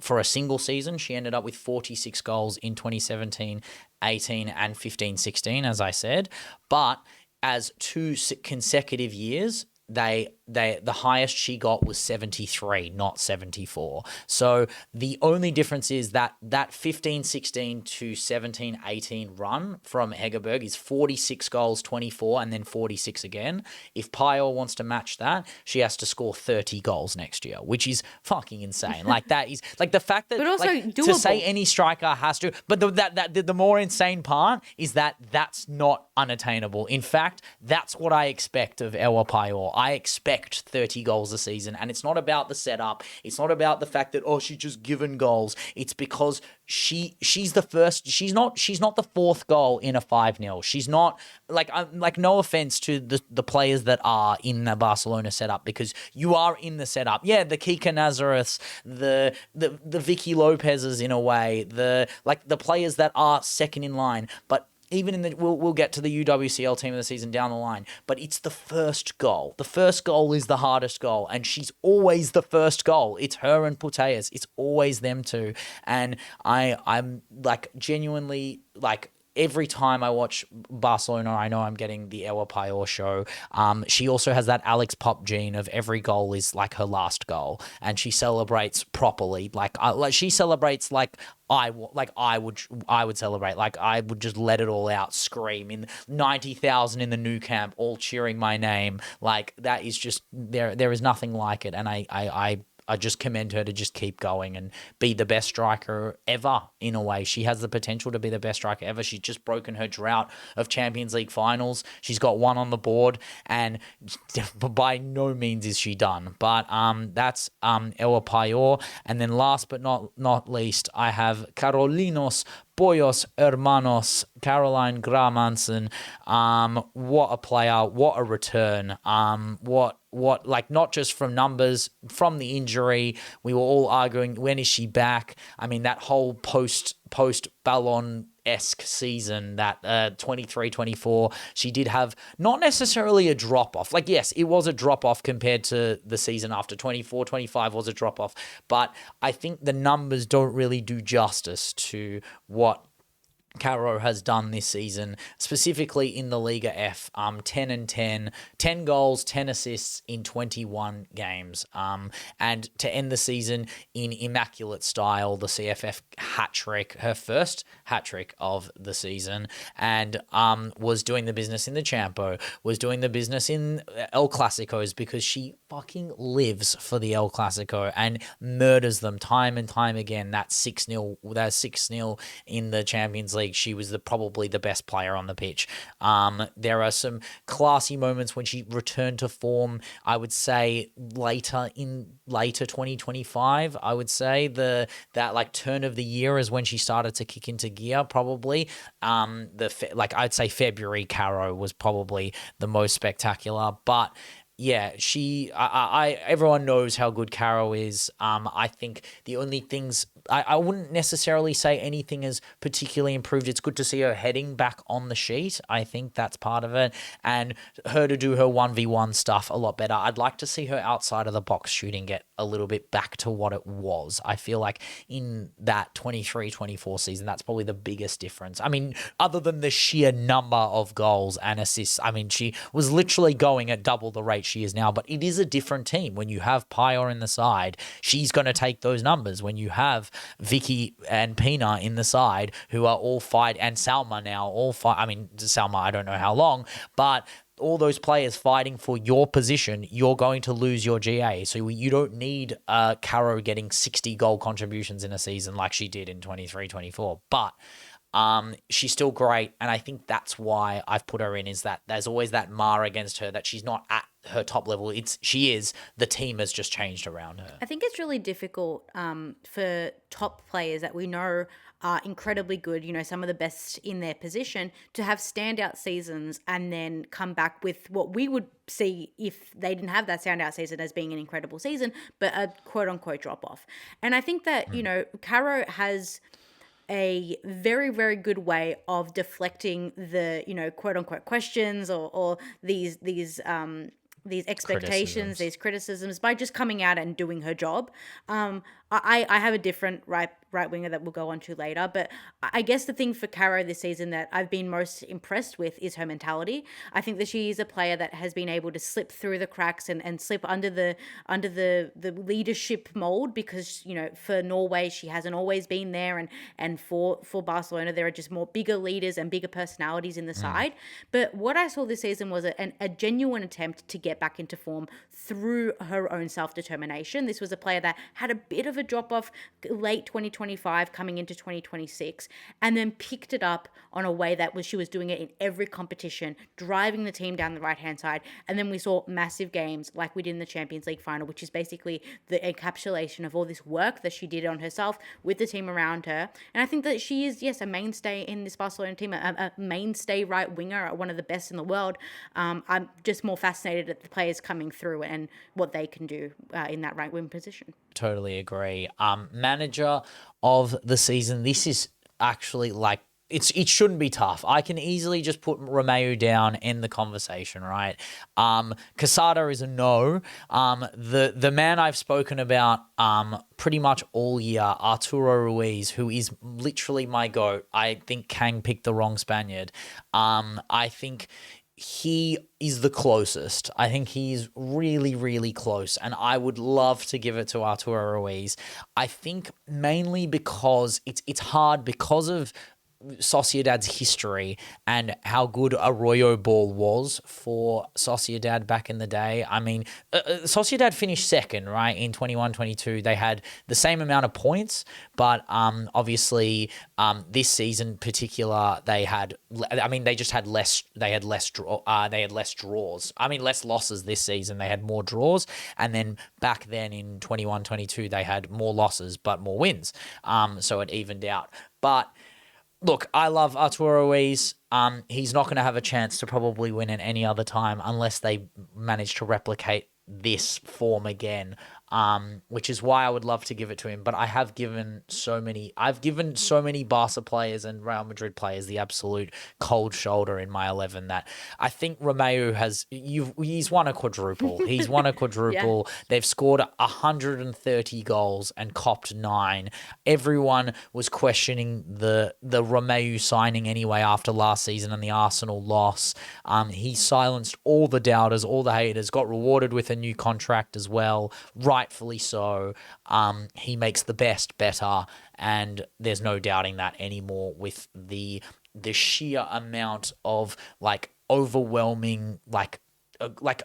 for a single season. She ended up with 46 goals in 2017, 18, and 15, 16, as I said. But as 2 consecutive years, the highest she got was 73, not 74. So the only difference is that 15-16 to 17-18 run from Hegerberg is 46 goals, 24, and then 46 again. If Payor wants to match that, she has to score 30 goals next year, which is fucking insane. Like, that is like the fact that, but also like, doable. To say any striker has to, but the more insane part is that that's not unattainable. In fact, that's what I expect of Ewa Payor. I expect 30 goals a season. And it's not about the setup. It's not about the fact that, she's just given goals. It's because she's the first. She's not the fourth goal in a 5-0. She's not like no offense to the players that are in the Barcelona setup, because you are in the setup. Yeah, the Kika Nazareths, the Vicky Lopez's in a way, the players that are second in line, but even in the we'll get to the UWCL team of the season down the line, but it's the first goal. The first goal is the hardest goal, and she's always the first goal. It's her and Putellas. It's always them two. And I'm like genuinely like every time I watch Barcelona, I know I'm getting the Ella Payor show. She also has that Alex Pop gene of every goal is like her last goal, and she celebrates properly. Like she celebrates like I would celebrate. Like I would just let it all out, scream in 90,000 in the new camp, all cheering my name. Like that is just there is nothing like it, and I just commend her to just keep going and be the best striker ever in a way. She has the potential to be the best striker ever. She's just broken her drought of Champions League finals. She's got one on the board, and by no means is she done. But that's Ella Payor. And then last but not least, I have Carolinos Boyos Hermanos, Caroline Gramanson. What a player, what a return. What like not just from numbers, from the injury. We were all arguing, when is she back? I mean, that whole post Ballon-esque season, that 23-24, she did have not necessarily a drop-off. Like, yes, it was a drop-off compared to the season after. 24-25 was a drop-off. But I think the numbers don't really do justice to what Caro has done this season, specifically in the Liga F. 10 and 10 goals, 10 assists in 21 games. And to end the season in immaculate style, the CFF hat-trick, her first hat-trick of the season, and was doing the business in the Champo, was doing the business in El Clasicos, because she fucking lives for the El Clasico and murders them time and time again. That 6-0 in the Champions League. She was probably the best player on the pitch. There are some classy moments when she returned to form, I would say later 2025. I would say that like turn of the year is when she started to kick into gear, probably. I'd say February Caro was probably the most spectacular, but yeah, everyone knows how good Caro is. I think the only things, I wouldn't necessarily say anything has particularly improved. It's good to see her heading back on the sheet. I think that's part of it. And her to do her 1v1 stuff a lot better. I'd like to see her outside of the box shooting get a little bit back to what it was. I feel like in that 23-24 season, that's probably the biggest difference. I mean, other than the sheer number of goals and assists, I mean, she was literally going at double the rate she is now, but it is a different team. When you have Payor in the side, she's going to take those numbers. When you have Vicky and Pina in the side, who are all fight, and Salma now, all fight. I mean, Salma, I don't know how long, but all those players fighting for your position, you're going to lose your GA. So you don't need Caro getting 60 goal contributions in a season like she did in 23-24. But she's still great, and I think that's why I've put her in, is that there's always that mar against her, that she's not at her top level. The team has just changed around her. I think it's really difficult for top players that we know are incredibly good, some of the best in their position, to have standout seasons and then come back with what we would see if they didn't have that standout season as being an incredible season, but a quote-unquote drop-off. And I think that, Caro has a very, very good way of deflecting the, quote unquote questions or these expectations, these criticisms, by just coming out and doing her job. I have a different right winger that we'll go on to later, but I guess the thing for Caro this season that I've been most impressed with is her mentality. I think that she is a player that has been able to slip through the cracks and slip under the leadership mold, because for Norway she hasn't always been there, and for Barcelona there are just more bigger leaders and bigger personalities in the side. But what I saw this season was a genuine attempt to get back into form through her own self-determination. This was a player that had a bit of a a drop off late 2025 coming into 2026, and then picked it up on a way that she was doing it in every competition, driving the team down the right-hand side. And then we saw massive games like we did in the Champions League final, which is basically the encapsulation of all this work that she did on herself with the team around her. And I think that she is, yes, a mainstay in this Barcelona team, a mainstay right winger, one of the best in the world. I'm just more fascinated at the players coming through and what they can do in that right wing position. Totally agree. Manager of the season. This is actually like, it shouldn't be tough. I can easily just put Romeu down in the conversation, right? Casada is a no. The man I've spoken about pretty much all year, Arturo Ruiz, who is literally my GOAT. I think Kang picked the wrong Spaniard. I think he is the closest. I think he's really, really close, and I would love to give it to Arturo Ruiz. I think mainly because it's hard because of Sociedad's history and how good Arroyo ball was for Sociedad back in the day. I mean, Sociedad finished second, right, in 21-22. They had the same amount of points, but obviously this season in particular, they just had less. They had less draws. I mean, less losses this season. They had more draws, and then back then in 21-22, they had more losses but more wins. So it evened out. But look, I love Arturo Ruiz. He's not going to have a chance to probably win at any other time unless they manage to replicate this form again, which is why I would love to give it to him. But I've given so many Barca players and Real Madrid players the absolute cold shoulder in my 11 that I think Romeu he's won a quadruple. He's won a quadruple. Yeah. They've scored 130 goals and copped 9. Everyone was questioning the Romeu signing anyway after last season and the Arsenal loss. He silenced all the doubters, all the haters, got rewarded with a new contract as well, rightfully so. He makes the best better, and there's no doubting that anymore with the sheer amount of like overwhelming like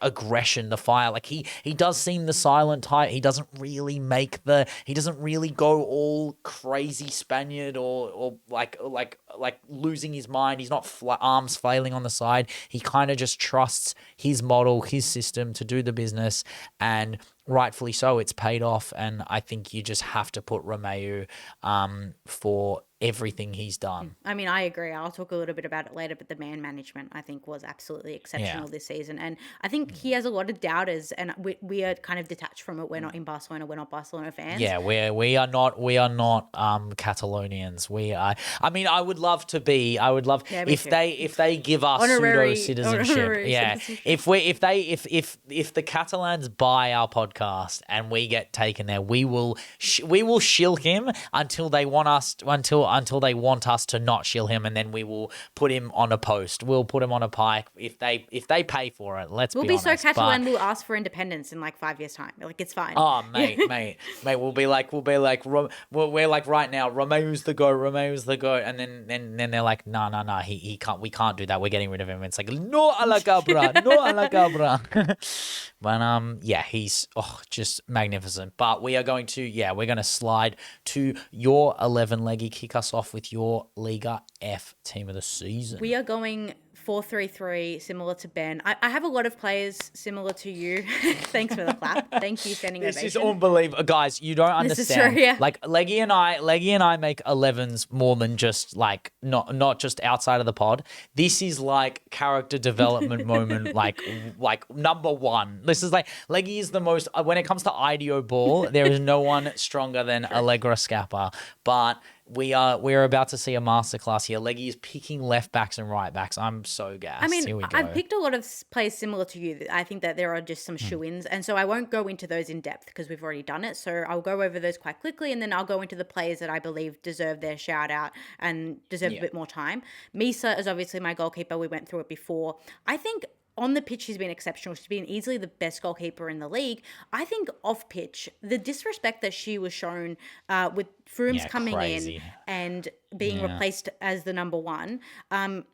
aggression, the fire. Like he does seem the silent type. He doesn't really go all crazy Spaniard or like losing his mind. He's not arms flailing on the side. He kind of just trusts his model, his system to do the business, and rightfully so, it's paid off. And I think you just have to put Romeu for everything he's done. I mean, I agree. I'll talk a little bit about it later, but the man management, I think, was absolutely exceptional this season. And I think he has a lot of doubters, and we are kind of detached from it. We're not in Barcelona. We're not Barcelona fans. Yeah, we are not Catalonians. We are. I mean, I would love to be. I would love if they give us pseudo citizenship. Yeah, if the Catalans buy our podcast and we get taken there, we will shill him until they want us they want us to not shill him, and then we will put him on a post. We'll put him on a pike if they pay for it. We'll be honest. So Catalan. We'll ask for independence in like 5 years' time. Like, it's fine. Oh, mate. We'll be like we're like right now. Romeu's the goat, and then they're like, no. He can't. We can't do that. We're getting rid of him. It's like no a la cabra. But yeah, he's just magnificent. But we're going to slide to your 11 leggy. Kick us off with your Liga F team of the season. We are going 4-3-3, similar to Ben. I have a lot of players similar to you. Thanks for the clap. Thank you, standing ovation. This is unbelievable. Guys, you don't understand. This is true, yeah. Like, Leggy and I make 11s more than just, like, not just outside of the pod. This is, like, character development moment, like number one. This is, like, Leggy is the most, when it comes to IDO ball, there is no one stronger than Allegra Scappa. But we're about to see a masterclass here. Leggy is picking left backs and right backs. I'm so gassed. I mean, here we go. I've picked a lot of players similar to you. I think that there are just some shoo-ins, and so I won't go into those in depth because we've already done it. So I'll go over those quite quickly, and then I'll go into the players that I believe deserve their shout out and deserve a bit more time. Misa is obviously my goalkeeper. We went through it before. I think on the pitch, she's been exceptional. She's been easily the best goalkeeper in the league. I think off pitch, the disrespect that she was shown with Frooms coming in and being replaced as the number one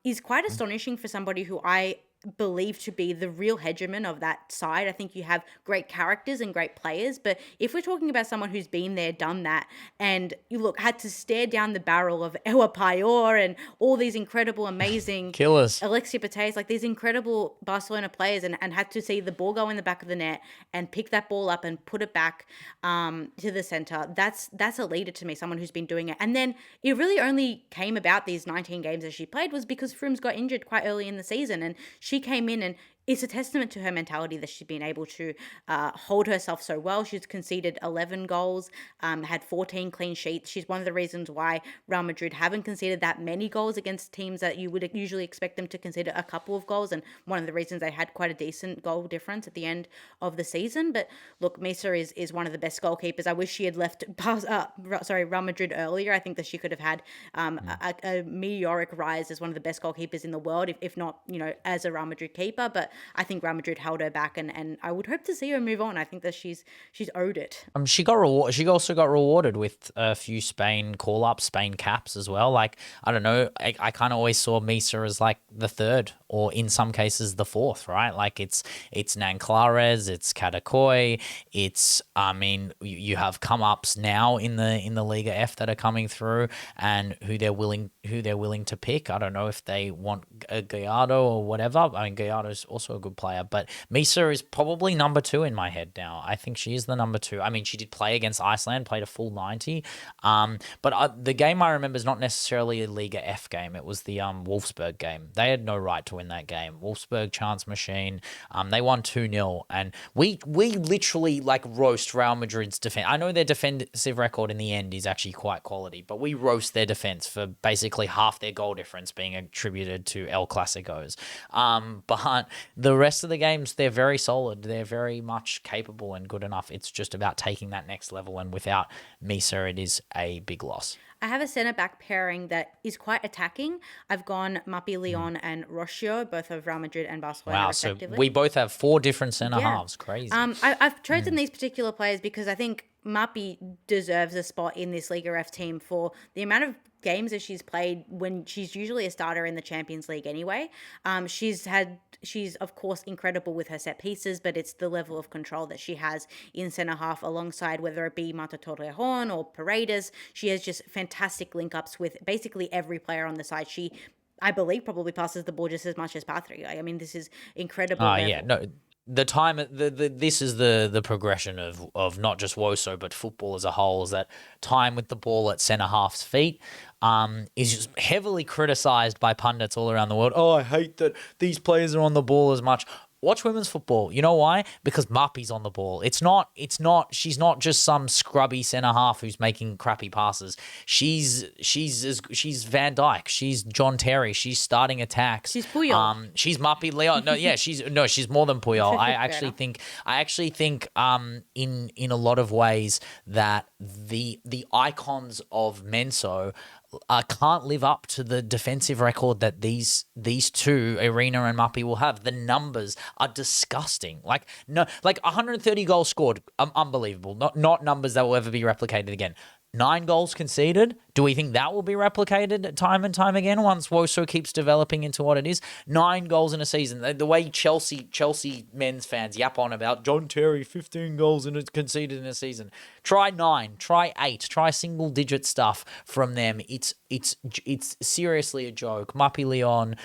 is quite astonishing for somebody who I believed to be the real hegemon of that side. I think you have great characters and great players, but if we're talking about someone who's been there, done that, and you look had to stare down the barrel of Ewa Payor and all these incredible, amazing Killers. Alexia Pates, like these incredible Barcelona players, and had to see the ball go in the back of the net and pick that ball up and put it back to the center. That's a leader to me, someone who's been doing it. And then it really only came about these 19 games that she played was because Frooms got injured quite early in the season, and she came in, and it's a testament to her mentality that she's been able to hold herself so well. She's conceded 11 goals, had 14 clean sheets. She's one of the reasons why Real Madrid haven't conceded that many goals against teams that you would usually expect them to concede a couple of goals, and one of the reasons they had quite a decent goal difference at the end of the season. But look, Misa is one of the best goalkeepers. I wish she had left Real Madrid earlier. I think that she could have had a meteoric rise as one of the best goalkeepers in the world, if not, as a Real Madrid keeper. But I think Real Madrid held her back, and I would hope to see her move on. I think that she's owed it. She also got rewarded with a few Spain call-ups, Spain caps as well. Like, I don't know, I kind of always saw Misa as like the third, or in some cases the fourth, right? Like it's Nanclares, it's Cadacoy, you have come-ups now in the Liga F that are coming through, and who they're willing to pick. I don't know if they want a Gallardo or whatever. I mean, Gallardo's also a good player, but Misa is probably number 2 in my head now. I think she is the number 2. I mean, she did play against Iceland, played a full 90. But the game I remember is not necessarily a Liga F game. It was the Wolfsburg game. They had no right to win that game. Wolfsburg chance machine. They won 2-0, and we literally like roast Real Madrid's defense. I know their defensive record in the end is actually quite quality, but we roast their defense for basically half their goal difference being attributed to El Clasicos. But the rest of the games, they're very solid. They're very much capable and good enough. It's just about taking that next level, and without Misa, it is a big loss. I have a centre-back pairing that is quite attacking. I've gone Mapi Leon and Rocio, both of Real Madrid and Barcelona, respectively. So we both have 4 different centre-halves. Crazy. I've chosen these particular players because I think Mapi deserves a spot in this Liga F team for the amount of games that she's played when she's usually a starter in the Champions League anyway. She's of course incredible with her set pieces, but it's the level of control that she has in centre half alongside whether it be Marta Torrejon or Paredes. She has just fantastic link ups with basically every player on the side. She, I believe, probably passes the ball just as much as Patrick. I mean, this is incredible. This is the progression of not just WOSO but football as a whole, is that time with the ball at centre half's feet is just heavily criticised by pundits all around the world. Oh, I hate that these players are on the ball as much. Watch women's football. You know why? Because Mapi's on the ball. She's not just some scrubby centre half who's making crappy passes. She's Van Dijk. She's John Terry. She's starting attacks. She's Puyol. She's Mapi Leon. She's more than Puyol. I actually think in a lot of ways that the icons of Menso can't live up to the defensive record that these two, Irina and Mapi, will have. The numbers are disgusting. Like 130 goals scored, unbelievable. Not numbers that will ever be replicated again. 9 goals conceded. Do we think that will be replicated time and time again once WOSO keeps developing into what it is? 9 goals in a season. The way Chelsea men's fans yap on about John Terry, 15 goals conceded in a season. Try 9, try 8, try single-digit stuff from them. It's seriously a joke. Mapi Leon,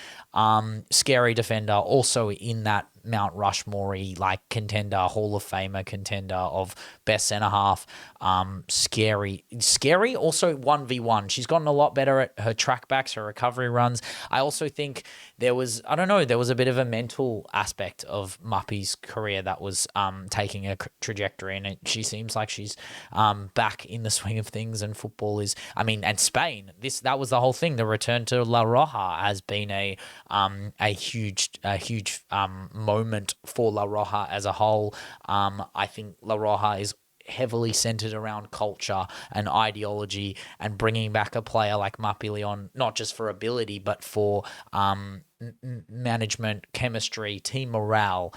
scary defender, also in that Mount Rushmore-y, like contender, Hall of Famer contender of best centre half. Scary. Also 1v1. She's gotten a lot better at her trackbacks, her recovery runs. I also think there was a bit of a mental aspect of Mapi's career that was taking a trajectory, and she seems like she's back in the swing of things. And football is, and Spain. That was the whole thing. The return to La Roja has been a huge moment for La Roja as a whole. I think La Roja is heavily centered around culture and ideology, and bringing back a player like Mapi Leon, not just for ability, but for management, chemistry, team morale,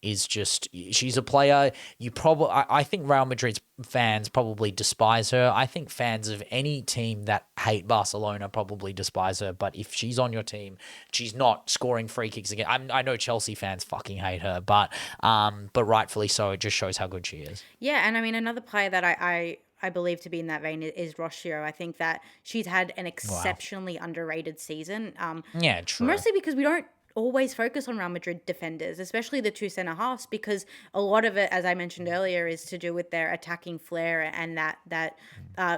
is just, she's a player you probably, I think Real Madrid's fans probably despise her. I think fans of any team that hate Barcelona probably despise her. But if she's on your team, she's not scoring free kicks again. I know Chelsea fans fucking hate her, but rightfully so. It just shows how good she is. Yeah, and I mean another player that I believe to be in that vein is Rocio. I think that she's had an Wow. exceptionally underrated season. Yeah, true. Mostly because we don't always focus on Real Madrid defenders, especially the two centre halves, because a lot of it, as I mentioned earlier, is to do with their attacking flair and that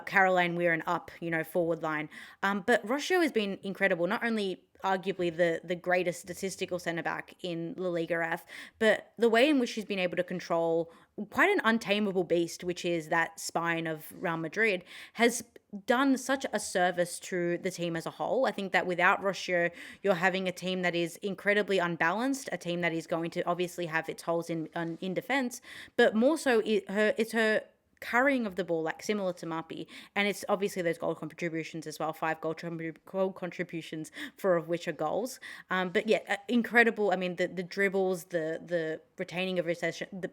Caroline Weir and up, forward line. But Rocio has been incredible, not only arguably the greatest statistical centre back in La Liga F, but the way in which she's been able to control quite an untamable beast, which is that spine of Real Madrid, has done such a service to the team as a whole. I think that without Rocio, you're having a team that is incredibly unbalanced, a team that is going to obviously have its holes in defense, but more so it's her carrying of the ball, like similar to Mapi, and it's obviously those goal contributions as well, 5 goal contributions, 4 of which are goals. But yeah, incredible. I mean, the dribbles, the retaining of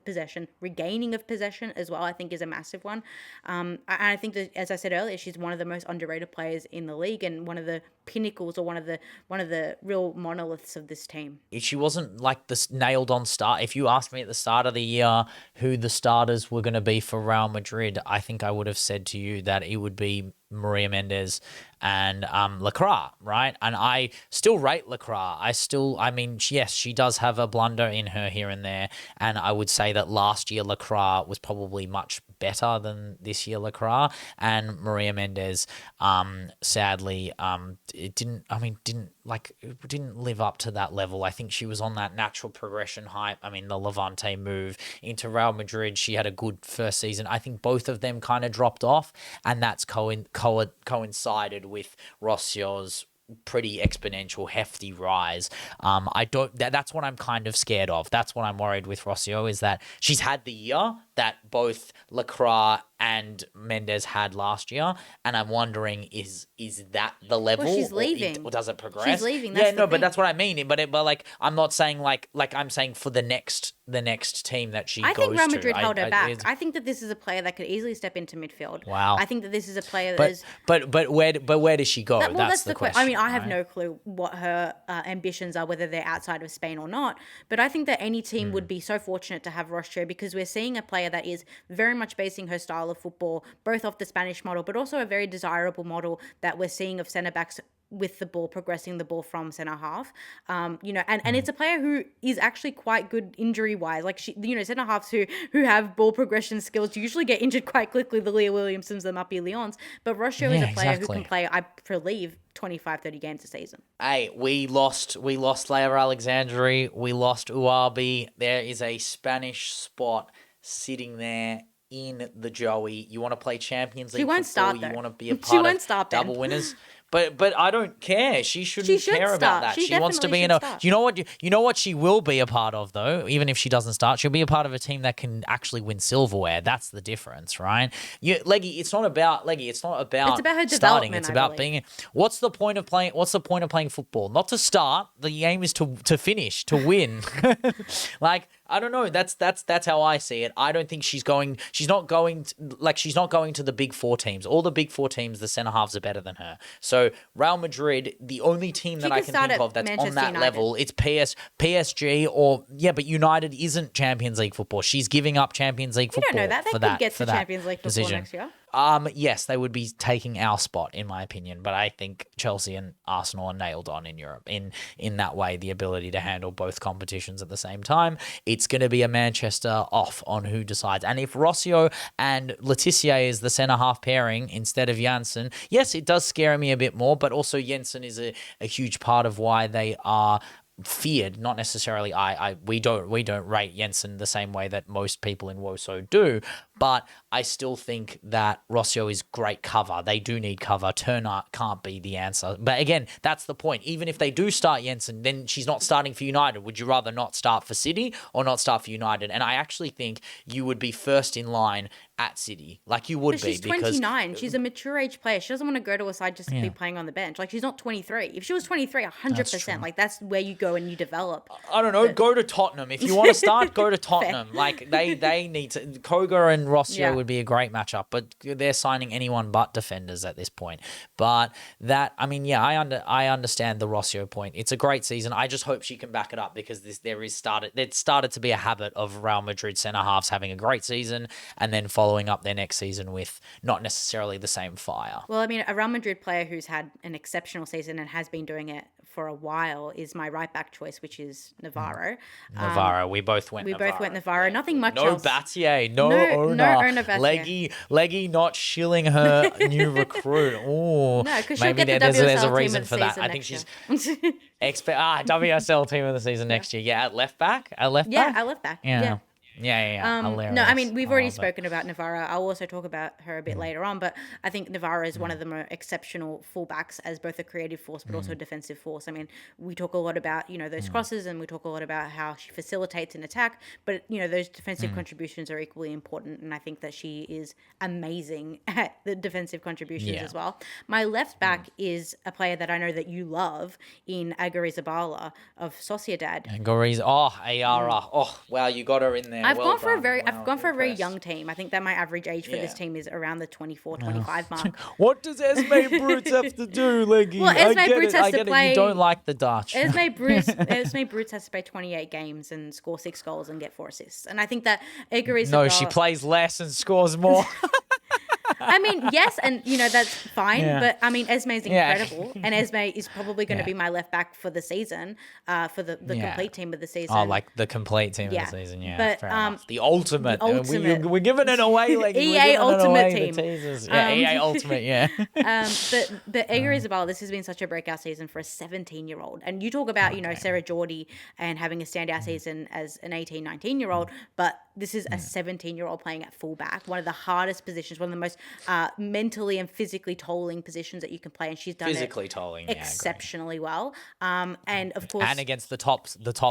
possession, regaining of possession as well, I think is a massive one. And I think that, as I said earlier, she's one of the most underrated players in the league and one of the pinnacles or one of the real monoliths of this team. She wasn't like this nailed on start. If you asked me at the start of the year who the starters were going to be for Real Madrid, I think I would have said to you that it would be Maria Mendes and Lacroix, right? And I still rate Lacroix. I mean, yes, she does have a blunder in her here and there, and I would say that last year Lacroix was probably much better than this year Lacroix, and Maria Mendes, sadly, it didn't live up to that level. I think she was on that natural progression hype. I mean, the Levante move into Real Madrid, she had a good first season. I think both of them kind of dropped off, and that's coincided with Rocio's pretty exponential, hefty rise. That's what I'm kind of scared of. That's what I'm worried with Rocio, is that she's had the year that both Lacroix and Mendes had last year, and I'm wondering, is that the level? Well, she's leaving. Or does it progress? She's leaving. That's the but thing. that's what I mean. But like, I'm not saying like I'm saying for the next team that she goes to. I think Real Madrid held her back. I think that this is a player that could easily step into midfield. Wow. I think that this is a player that is. But where does she go? That's the question. I mean, I have no clue what her ambitions are, whether they're outside of Spain or not. But I think that any team would be so fortunate to have Rocio, because we're seeing a player that is very much basing her style of football both off the Spanish model, but also a very desirable model that we're seeing of centre backs with the ball, progressing the ball from centre half. And it's a player who is actually quite good injury wise. Like centre halves who have ball progression skills usually get injured quite quickly, the Leah Williamsons, the Mappy Leons. But Rocio is a player who can play, I believe, 25-30 games a season. Hey, we lost Leia Alexandri, we lost Uabi. There is a Spanish spot sitting there in the Joey. You want to play Champions League won't football, start, though. You want to be a She part won't of start, Ben. double winners. But I don't care. She shouldn't should care about start. that. She wants to be in definitely a. should You know what she will be a part of, though. Even if she doesn't start, she'll be a part of a team that can actually win silverware. That's the difference, right? Leggy, it's not about It's about her starting. development, It's about being. What's the point of playing? What's the point of playing football? Not to start. The aim is to finish, to win. Like, I don't know. That's how I see it. I don't think she's not going to the big four teams. All the big four teams, the centre halves are better than her. So Real Madrid, the only team that I can think of that's on that level, it's PSG but United isn't Champions League football. She's giving up Champions League football. You don't know that. They could get to Champions League football next year. Yes, they would be taking our spot, in my opinion. But I think Chelsea and Arsenal are nailed on in Europe in that way, the ability to handle both competitions at the same time. It's going to be a Manchester off on who decides. And if Rocio and Letitia is the centre-half pairing instead of Janssen, yes, it does scare me a bit more, but also Janssen is a huge part of why they are feared. Not necessarily we don't rate Jensen the same way that most people in WOSO do, but I still think that Rocio is great cover. They do need cover. Turner can't be the answer. But again, that's the point. Even if they do start Jensen, then she's not starting for United. Would you rather not start for City or not start for United? And I actually think you would be first in line at City. Like you would But be she's because 29. She's a mature age player. She doesn't want to go to a side just to be playing on the bench. Like she's not 23. If she was 23, 100%. Like that's where you go and you develop. I don't know. Go to Tottenham if you want to start. Go to Tottenham. Like they need to. Koga and Rossio would be a great matchup, but they're signing anyone but defenders at this point. But that, I mean, yeah, I understand the Rossio point. It's a great season. I just hope she can back it up because it started to be a habit of Real Madrid centre halves having a great season and then following up their next season with not necessarily the same fire. Well, I mean, a Real Madrid player who's had an exceptional season and has been doing it for a while is my right back choice, which is Navarro. Navarro, we both went Navarro. Nothing much no else. Battier, no Ona Battier. Leggy not shilling her new recruit. Oh, No, because she'll maybe get the WSL there's a team reason of for the that. season I think next she's year. WSL team of the season next year. Yeah, at left back. Yeah, I love that. Yeah. Yeah. Hilarious. No, I mean, we've already love it. spoken about Navarro. I'll also talk about her a bit later on, but I think Navarro is one of the more exceptional fullbacks as both a creative force but also a defensive force. I mean, we talk a lot about, those crosses and we talk a lot about how she facilitates an attack, but, those defensive contributions are equally important, and I think that she is amazing at the defensive contributions as well. My left back is a player that I know that you love in Aguirre-Zabala of Sociedad. Ayara. Oh, wow, you got her in there. I've gone for a very impressed. young team. I think that my average age for this team is around the 24, 25 mark. What does Esme Brutes have to do, Leggy? Well, Esme Brutes has to play. You don't like the Dutch. Esme Brutes has to play 28 games and score 6 goals and get 4 assists. And I think that Aguirre-Zabala... No, she plays less and scores more. I mean, yes, and that's fine. But I mean, Esme is incredible, and Esme is probably going to be my left back for the season, for the complete team of the season. Oh, like the complete team of the season, But fair enough. The ultimate. We're giving it away, like EA Ultimate Team. EA Ultimate, yeah. But Aguirre-Zabala, this has been such a breakout season for a 17-year-old, and you talk about Sarah Geordie and having a standout season as an 18, 19-year-old, but this is a 17-year-old playing at fullback, one of the hardest positions, one of the most mentally and physically tolling positions that you can play, and she's done exceptionally well. And of course, and against the top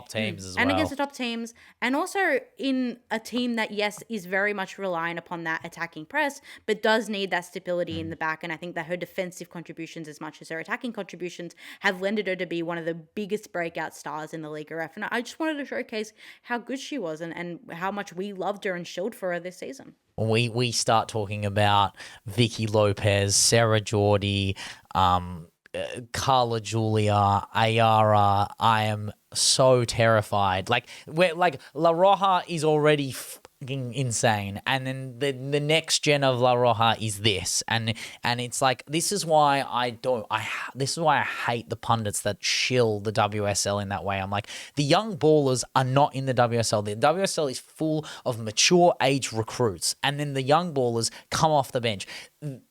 teams as well. And against the top teams, and also in a team that is very much reliant upon that attacking press, but does need that stability in the back. And I think that her defensive contributions, as much as her attacking contributions, have lended her to be one of the biggest breakout stars in the Liga F. And I just wanted to showcase how good she was and how much we loved her and shilled for her this season. We start talking about Vicky Lopez, Sarah Geordie, Carla Julia, Ayara, I am so terrified. Like La Roja is already fucking insane, and then the next gen of La Roja is this, and it's like this is why I hate the pundits that shill the WSL in that way. I'm like, the young ballers are not in the WSL. The WSL is full of mature age recruits, and then the young ballers come off the bench.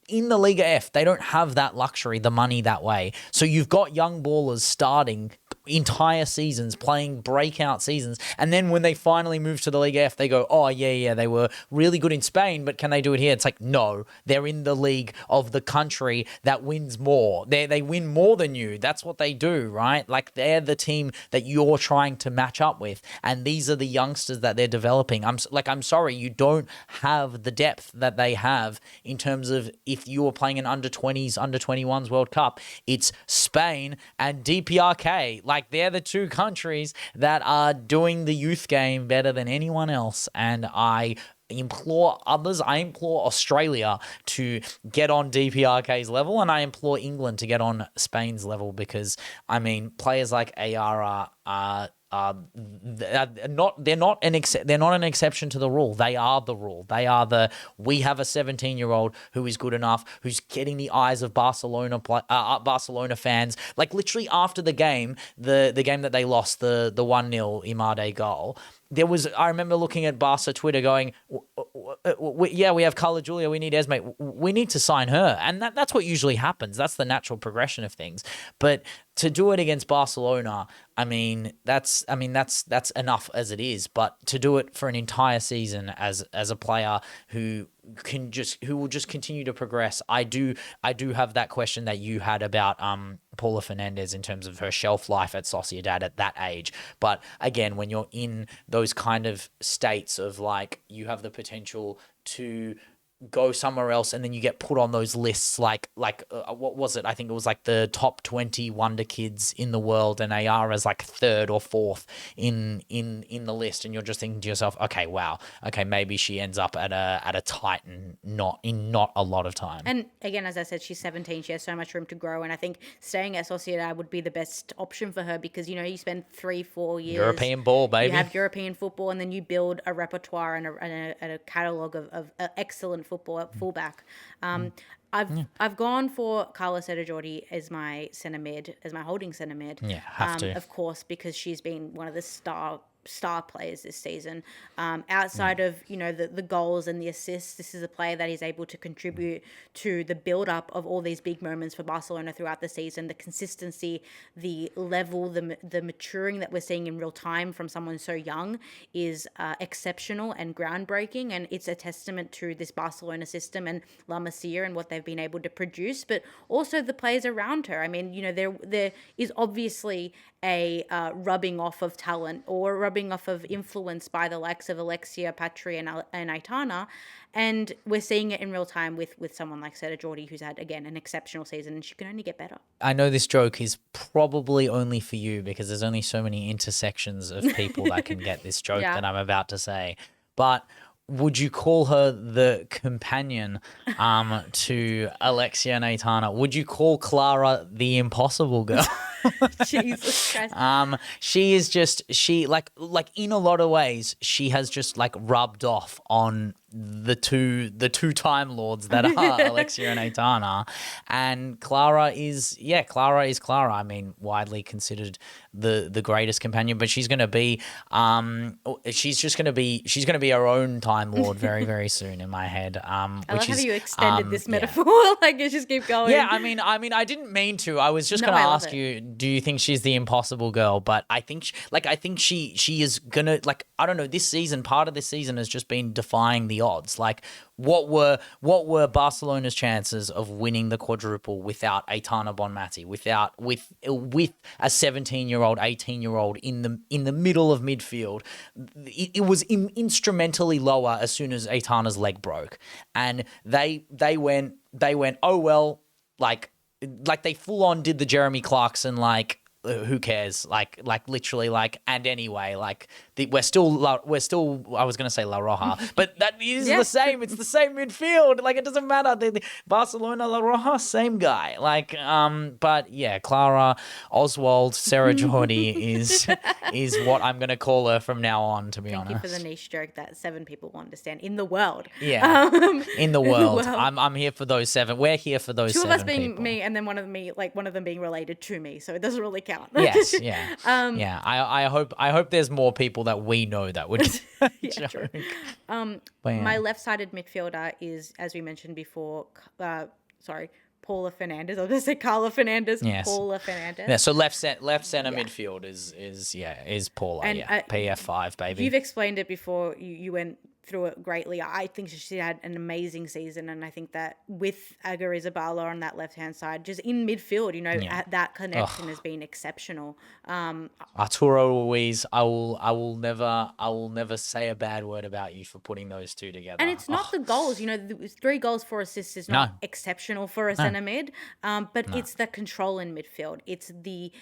In the Liga F, they don't have that luxury, the money that way. So you've got young ballers starting entire seasons, playing breakout seasons, and then when they finally move to the Liga F, they go, oh, yeah, they were really good in Spain, but can they do it here? It's like, no, they're in the league of the country that wins more. They win more than you. That's what they do, right? Like, they're the team that you're trying to match up with, and these are the youngsters that they're developing. I'm sorry, you don't have the depth that they have in terms of if you were playing an under-20s, under-21s World Cup. It's Spain and DPRK. Like, they're the two countries that are doing the youth game better than anyone else. And I implore Australia to get on DPRK's level, and I implore England to get on Spain's level, because, I mean, players like Ayara are they're not an exception to the rule. They are the rule. We have a 17-year-old who is good enough, who's getting the eyes of Barcelona fans. Like, literally after the game, the game that they lost, the 1-0 Imade goal, I remember looking at Barca Twitter going, we have Carla Julia, we need Esme, we need to sign her. And that's what usually happens. That's the natural progression of things. But to do it against Barcelona, that's enough as it is. But to do it for an entire season as a player who will just continue to progress, I do have that question that you had about Paula Fernandez in terms of her shelf life at Sociedad at that age. But again, when you're in those kind of states of like you have the potential to go somewhere else and then you get put on those lists like what was it? I think it was like the top 20 wonder kids in the world, and they are as like third or fourth in the list, and you're just thinking to yourself, okay, wow, okay, maybe she ends up at a Titan not a lot of time. And again, as I said, she's 17. She has so much room to grow, and I think staying at Sociedad would be the best option for her because you spend 3-4 years European ball, baby. You have European football, and then you build a repertoire and a catalogue of excellent football at fullback. I've gone for Carla Jordi as my centre mid, as my holding centre mid. Yeah, have to. Of course, because she's been one of the star players this season. Outside of the goals and the assists, this is a player that is able to contribute to the build up of all these big moments for Barcelona throughout the season. The consistency, the level, the maturing that we're seeing in real time from someone so young is exceptional and groundbreaking, and it's a testament to this Barcelona system and La Masia and what they've been able to produce, but also the players around her. I mean, there is obviously a rubbing off of talent or rubbing off of influence by the likes of Alexia, Patri, and Aitana, and we're seeing it in real time with someone like Seda Jordi, who's had, again, an exceptional season, and she can only get better. I know this joke is probably only for you because there's only so many intersections of people that can get this joke that I'm about to say, but would you call her the companion to Alexia and Aitana? Would you call Clara the impossible girl? Jesus Christ. She is just, like in a lot of ways, she has just like rubbed off on the two Time Lords that are Alexia and Aitana, and Clara is Clara. I mean, widely considered the greatest companion, but she's gonna be she's gonna be her own Time Lord very, very soon in my head. I love how you extended this metaphor. Like, you just keep going. Yeah, I mean, I didn't mean to. I was just gonna ask you, do you think she's the impossible girl? But I think she is gonna, like, I don't know. This season, part of this season has just been defying the odds. Like, what were Barcelona's chances of winning the quadruple without Aitana Bonmati, with a 17-year-old, 18-year-old in the middle of midfield? It was instrumentally lower as soon as Aitana's leg broke, and they went, oh well, like they full on did the Jeremy Clarkson, like, who cares? Like literally, like, and anyway, like we're still I was gonna say La Roja, but that is the same. It's the same midfield. Like, it doesn't matter. The Barcelona, La Roja, same guy. Like, but yeah, Clara Oswald Sarah Jordi is what I'm gonna call her from now on. To be honest, thank you for the niche joke that 7 people will understand in the world. Yeah, in the world. I'm here for those 7. We're here for those 7 2 of us being people. me, and then one of them being related to me. So it doesn't really count. Yes, yeah, yeah. I hope there's more people that we know that would. Yeah, true. My left-sided midfielder is, as we mentioned before, Paula Fernandez. I'll just say Carla Fernandez. Yes. Paula Fernandez. Yeah. So left center midfield is Paula. And, PF5, baby. You've explained it before. You went through it greatly. I think she had an amazing season, and I think that with Aguirre-Zabala on that left-hand side, just in midfield, that connection has been exceptional. Arturo Ruiz, I will never say a bad word about you for putting those two together. And it's not the goals, 3 goals, 4 assists is not exceptional for a centre mid, but it's the control in midfield. It's the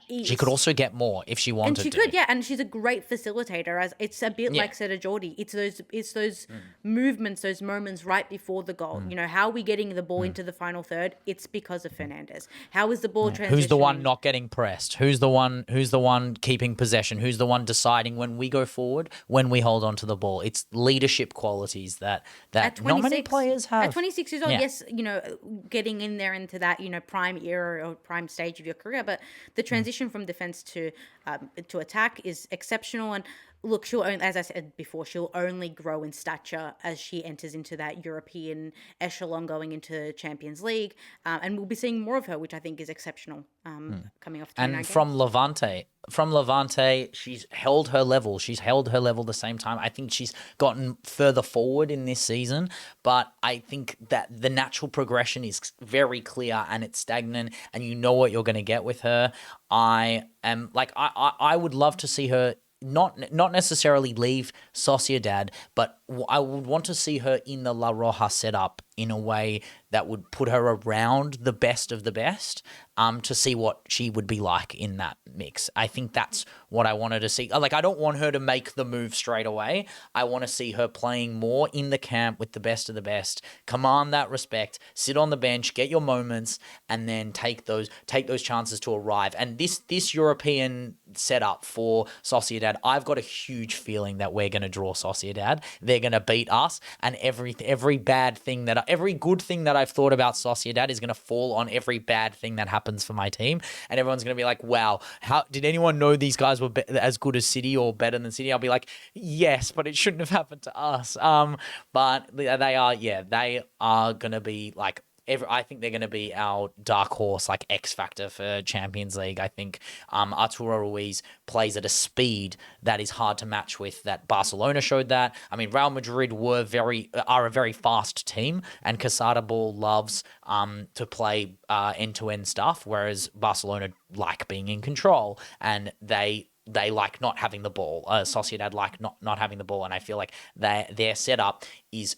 she could also get more if she wanted to. And she could, and she's a great facilitator. As it's a bit like Seda Jordi. It's those movements, those moments right before the goal. How are we getting the ball into the final third? It's because of Fernandez. How is the ball transitioning? Who's the one not getting pressed? Who's the one keeping possession? Who's the one deciding when we go forward, when we hold on to the ball? It's leadership qualities that not many players have. At 26 years old, yes, getting in there into that, prime era or prime stage of your career, but the transition from defense to attack is exceptional. And look, she'll only, as I said before, she'll only grow in stature as she enters into that European echelon going into Champions League. And we'll be seeing more of her, which I think is exceptional coming off 29 And games. from Levante, she's held her level. She's held her level the same time. I think she's gotten further forward in this season, but I think that the natural progression is very clear and it's stagnant, and you know what you're going to get with her. I would love to see her not necessarily leave Sociedad, but I would want to see her in the La Roja setup in a way that would put her around the best of the best, to see what she would be like in that mix. I think that's what I wanted to see. Like, I don't want her to make the move straight away. I want to see her playing more in the camp with the best of the best, command that respect, sit on the bench, get your moments, and then take those chances to arrive. And this European setup for Sociedad, I've got a huge feeling that we're going to draw Sociedad. They're going to beat us, and every good thing that I've thought about Sociedad is going to fall on every bad thing that happens for my team, and everyone's going to be like, wow, how did anyone know these guys were as good as City or better than City? I'll be like, yes, but it shouldn't have happened to us. But they are going to be like, I think they're going to be our dark horse, like X factor for Champions League. I think Arturo Ruiz plays at a speed that is hard to match with that Barcelona showed that. I mean, Real Madrid are a very fast team, and Quesada Ball loves to play end-to-end stuff, whereas Barcelona like being in control, and they like not having the ball. Sociedad like not having the ball, and I feel like their setup is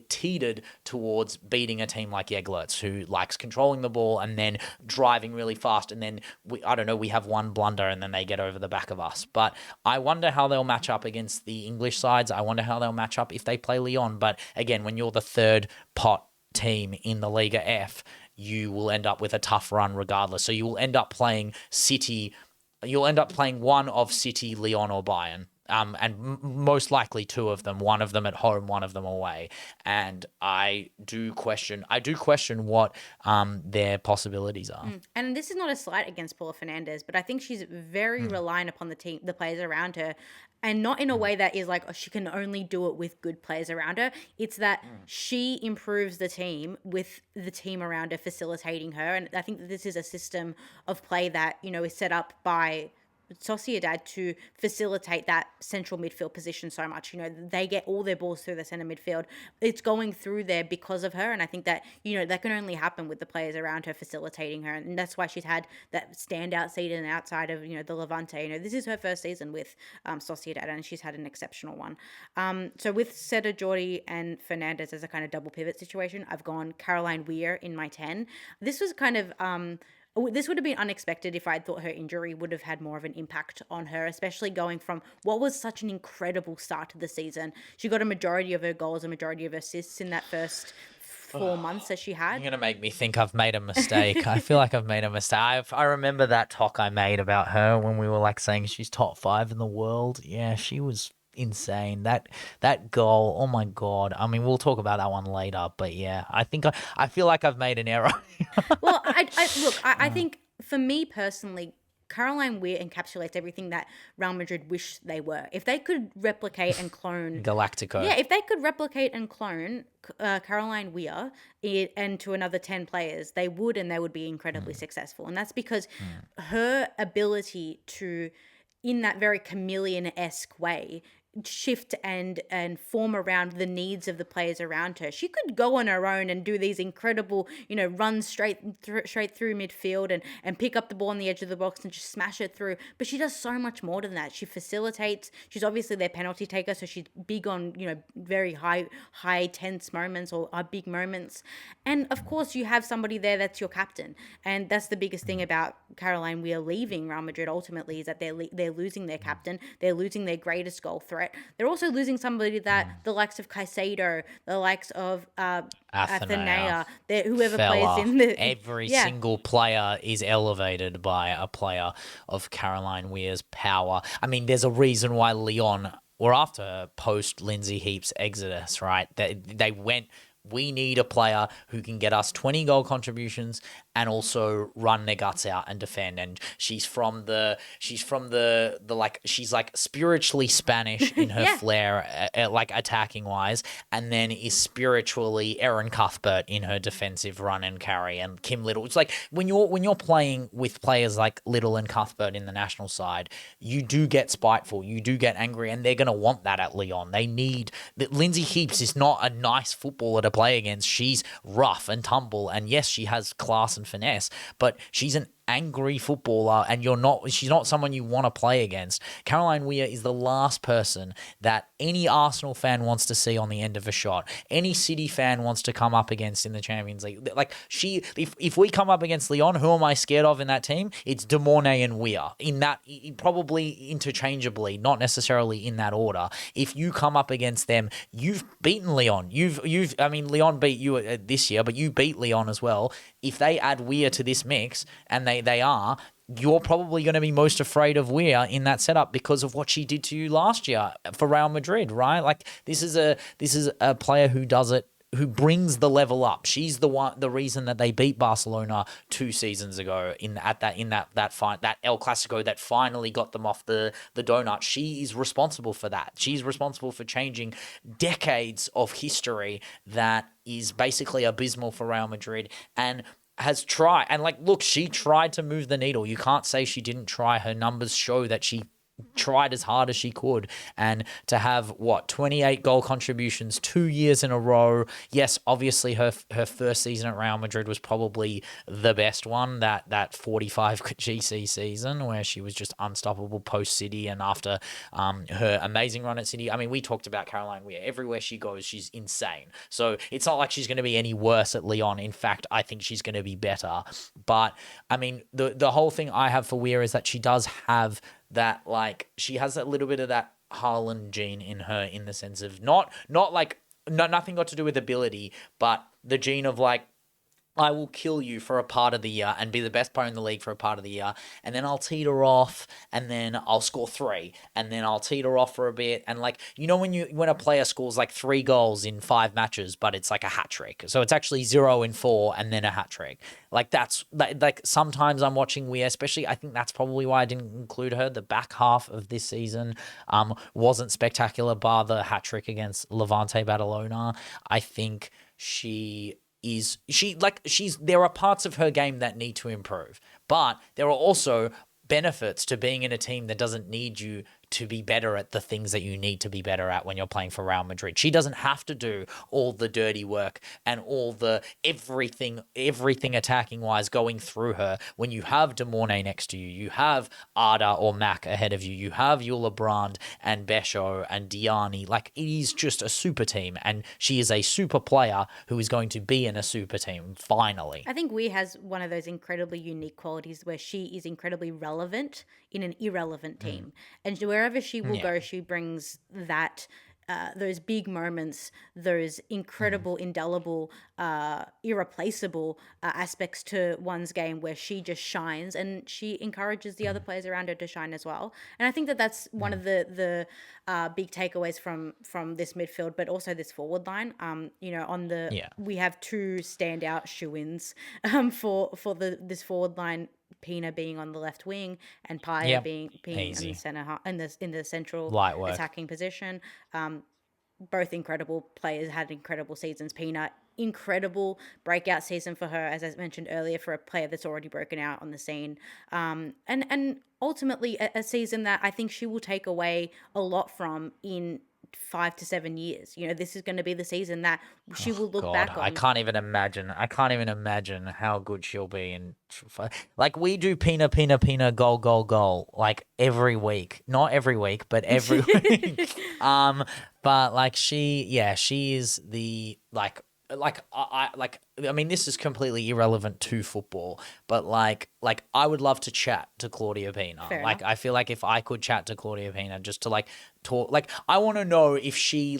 teetered towards beating a team like Jägerlitz, who likes controlling the ball and then driving really fast, and then we have one blunder and then they get over the back of us. But I wonder how they'll match up against the English sides. I wonder how they'll match up if they play Lyon. But again, when you're the third pot team in the Liga F, you will end up with a tough run regardless. So you will end up playing City. You'll end up playing one of City, Lyon, or Bayern. And most likely two of them, one of them at home, one of them away. And I do question what their possibilities are. And this is not a slight against Paula Fernandez, but I think she's very reliant upon the players around her, and not in a way that is like, oh, she can only do it with good players around her. It's that she improves the team with the team around her facilitating her. And I think that this is a system of play that, is set up by Sociedad to facilitate that central midfield position so much. They get all their balls through the center midfield. It's going through there because of her, and I think that, that can only happen with the players around her facilitating her, and that's why she's had that standout season outside of, the Levante. This is her first season with Sociedad, and she's had an exceptional one. So with Seda Jordi and Fernandez as a kind of double pivot situation, I've gone Caroline Weir in my 10. This was kind of this would have been unexpected if I thought her injury would have had more of an impact on her, especially going from what was such an incredible start to the season. She got a majority of her goals, a majority of assists in that first 4 months that she had. You're going to make me think I've made a mistake. I feel like I've made a mistake. I remember that talk I made about her when we were like saying she's top 5 in the world. Yeah, she was insane. That goal, oh my God. I mean, we'll talk about that one later, but yeah, I feel like I've made an error. Well, I think for me personally, Caroline Weir encapsulates everything that Real Madrid wish they were. If they could replicate and clone Galactico. Yeah, if they could replicate and clone Caroline Weir and to another 10 players, they would, and they would be incredibly successful. And that's because her ability to, in that very chameleon-esque way, shift and form around the needs of the players around her. She could go on her own and do these incredible, runs straight through midfield and pick up the ball on the edge of the box and just smash it through. But she does so much more than that. She facilitates. She's obviously their penalty taker, so she's big on, very high tense moments or big moments. And of course, you have somebody there that's your captain. And that's the biggest thing about Caroline Weir leaving Real Madrid ultimately, is that they're losing their captain. They're losing their greatest goal threat. They're also losing somebody that the likes of Caicedo, the likes of Athenea, whoever Fella. plays in the... Every single player is elevated by a player of Caroline Weir's power. I mean, there's a reason why Lyon were after post Lindsay Heap's exodus, right? They went... We need a player who can get us 20 goal contributions and also run their guts out and defend. And she's from the like, she's like spiritually Spanish in her Yeah. flair, like attacking wise, and then is spiritually Erin Cuthbert in her defensive run and carry, and Kim Little. It's like when you're playing with players like Little and Cuthbert in the national side, you do get spiteful, you do get angry, and they're gonna want that at Lyon. They need that. Lindsay Heaps is not a nice footballer to play against. She's rough and tumble, and yes, she has class and finesse, but she's an angry footballer, and she's not someone you want to play against. Caroline Weir is the last person that any Arsenal fan wants to see on the end of a shot, any City fan wants to come up against in the Champions League. Like, if we come up against Lyon, who am I scared of in that team? It's De Mornay and Weir, in that, probably interchangeably, not necessarily in that order. If you come up against them, you've beaten Lyon. I mean, Lyon beat you this year, but you beat Lyon as well. If they add Weir to this mix, and they are, you're probably going to be most afraid of Weir in that setup because of what she did to you last year for Real Madrid, right? Like, this is a player who does it, who brings the level up. She's the reason that they beat Barcelona 2 seasons ago in that El Clasico that finally got them off the donut. She is responsible for that. She's responsible for changing decades of history that is basically abysmal for Real Madrid, and has tried. And like, look, she tried to move the needle. You can't say she didn't try. Her numbers show that she tried as hard as she could, and to have 28 goal contributions 2 years in a row. Yes, obviously her first season at Real Madrid was probably the best one, that 45 GC season where she was just unstoppable post City, and after her amazing run at City. I mean, we talked about Caroline Weir. Everywhere she goes, she's insane. So it's not like she's going to be any worse at Lyon. In fact, I think she's going to be better. But I mean, the whole thing I have for Weir is that she does have that, like, she has a little bit of that Haaland gene in her, in the sense of not like, nothing got to do with ability, but the gene of like, I will kill you for a part of the year and be the best player in the league for a part of the year, and then I'll teeter off, and then I'll score 3, and then I'll teeter off for a bit. And like, when a player scores like 3 goals in 5 matches, but it's like a hat trick, so it's actually 0 in 4 and then a hat trick. Like, that's like, sometimes I'm watching Weir, especially, I think that's probably why I didn't include her. The back half of this season wasn't spectacular, bar the hat trick against Levante Badalona. I think there are parts of her game that need to improve, but there are also benefits to being in a team that doesn't need you to be better at the things that you need to be better at when you're playing for Real Madrid. She doesn't have to do all the dirty work and all the everything attacking wise going through her. When you have De Mornay next to you, you have Ada or Mac ahead of you, you have Eula Brand and Besho and Diani. Like, it is just a super team, and she is a super player who is going to be in a super team finally. I think Wee has one of those incredibly unique qualities where she is incredibly relevant in an irrelevant team. And wherever she will go, she brings that, those big moments, those incredible, indelible, irreplaceable aspects to one's game where she just shines, and she encourages the other players around her to shine as well. And I think that that's one of the big takeaways from this midfield, but also this forward line. We have 2 standout shoo-ins for this forward line. Pina being on the left wing and Paya being in the center, in the central attacking position. Both incredible players, had incredible seasons. Pina, incredible breakout season for her, as I mentioned earlier, for a player that's already broken out on the scene. And ultimately a season that I think she will take away a lot from in 5 to 7 years. This is going to be the season that she will look back on. I can't even imagine how good she'll be. And like, we do Pina goal like every week, not every week, but every week. But like, she is the I mean, this is completely irrelevant to football, but like I would love to chat to Claudia Pina. Fair like enough. I feel like if I could chat to Claudia Pina just to like talk, like, I want to know if she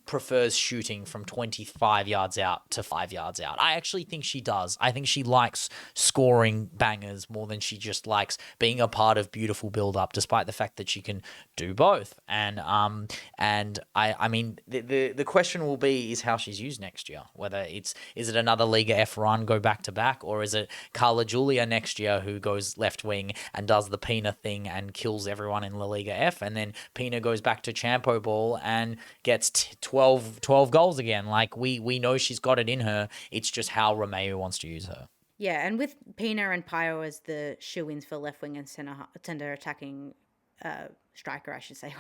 prefers shooting from 25 yards out to 5 yards out. I actually think she does. I think she likes scoring bangers more than she just likes being a part of beautiful build up, despite the fact that she can do both. And I mean, the question will be is how she's used next year, whether it's Is it another Liga F run, go back to back, or is it Carla Julia next year who goes left wing and does the Pina thing and kills everyone in La Liga F, and then Pina goes back to Champo ball and gets 12 goals again? Like, we know she's got it in her. It's just how Romeo wants to use her. Yeah, and with Pina and Pio as the shoe-ins for left wing and center attacking striker, I should say.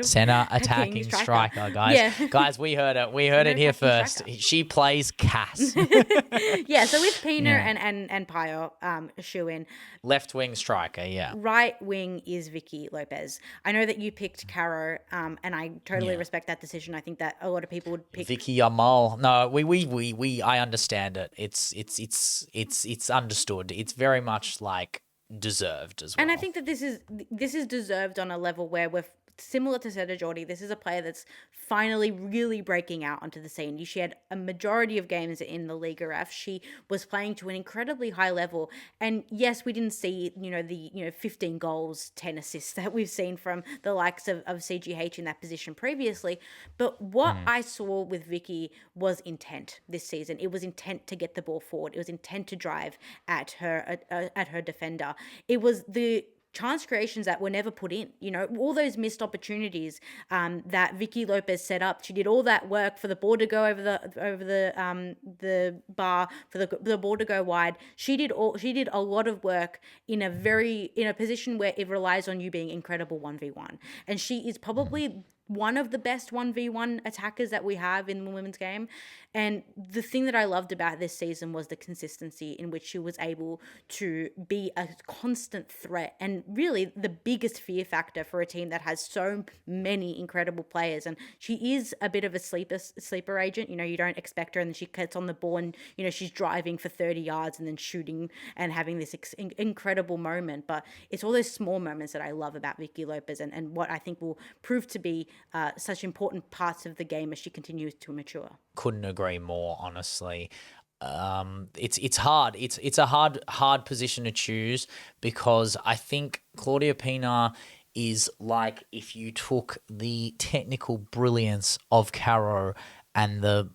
Center attacking striker, guys. Yeah. Guys, we heard it. We heard it here first. Striker. She plays Cass. Yeah, so with Pina and Pio, shoe in. Left wing striker, yeah. Right wing is Vicky Lopez. I know that you picked Caro, and I totally respect that decision. I think that a lot of people would pick Vicky Amal. No, I understand it. It's understood. It's very much like deserved as well. And I think that this is deserved on a level where we're similar to Seda Jordi. This is a player that's finally really breaking out onto the scene. She had a majority of games in the Liga F. She was playing to an incredibly high level. And yes, we didn't see, the 15 goals, 10 assists that we've seen from the likes of CGH in that position previously. But what I saw with Vicky was intent this season. It was intent to get the ball forward. It was intent to drive at her defender. It was the chance creations that were never put in, all those missed opportunities that Vicky Lopez set up. She did all that work for the ball to go over the bar, for the ball to go wide. She did a lot of work in a position where it relies on you being incredible 1v1. And she is probably one of the best 1v1 attackers that we have in the women's game. And the thing that I loved about this season was the consistency in which she was able to be a constant threat, and really the biggest fear factor for a team that has so many incredible players. And she is a bit of a sleeper agent. You don't expect her, and then she gets on the ball and, she's driving for 30 yards and then shooting and having this incredible moment. But it's all those small moments that I love about Vicky Lopez, and what I think will prove to be such important parts of the game as she continues to mature. Couldn't agree more, honestly. It's hard. It's a hard position to choose, because I think Claudia Pina is like if you took the technical brilliance of Caro and the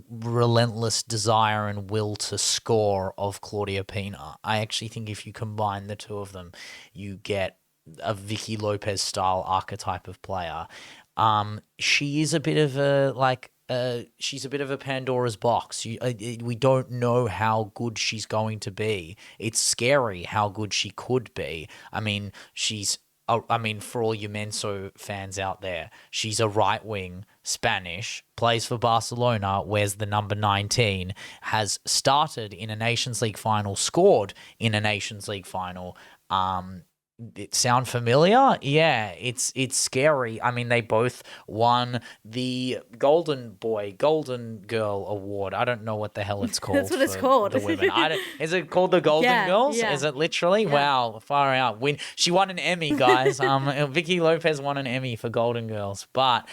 relentless desire and will to score of Claudia Pina. I actually think if you combine the two of them, you get a Vicky Lopez style archetype of player. She is a bit of she's a bit of a Pandora's box. We don't know how good she's going to be. It's scary how good she could be. I mean, for all you Menso fans out there, she's a right wing, Spanish, plays for Barcelona, wears the number 19, has started in a Nations League final, scored in a Nations League final. It sound familiar? Yeah, it's scary. I mean, they both won the Golden Girl award. I don't know what the hell it's called. That's what it's called. The women. Is it called the Golden Girls? Yeah. Is it literally? Yeah. Wow, far out. She won an Emmy, guys. Vicky Lopez won an Emmy for Golden Girls, but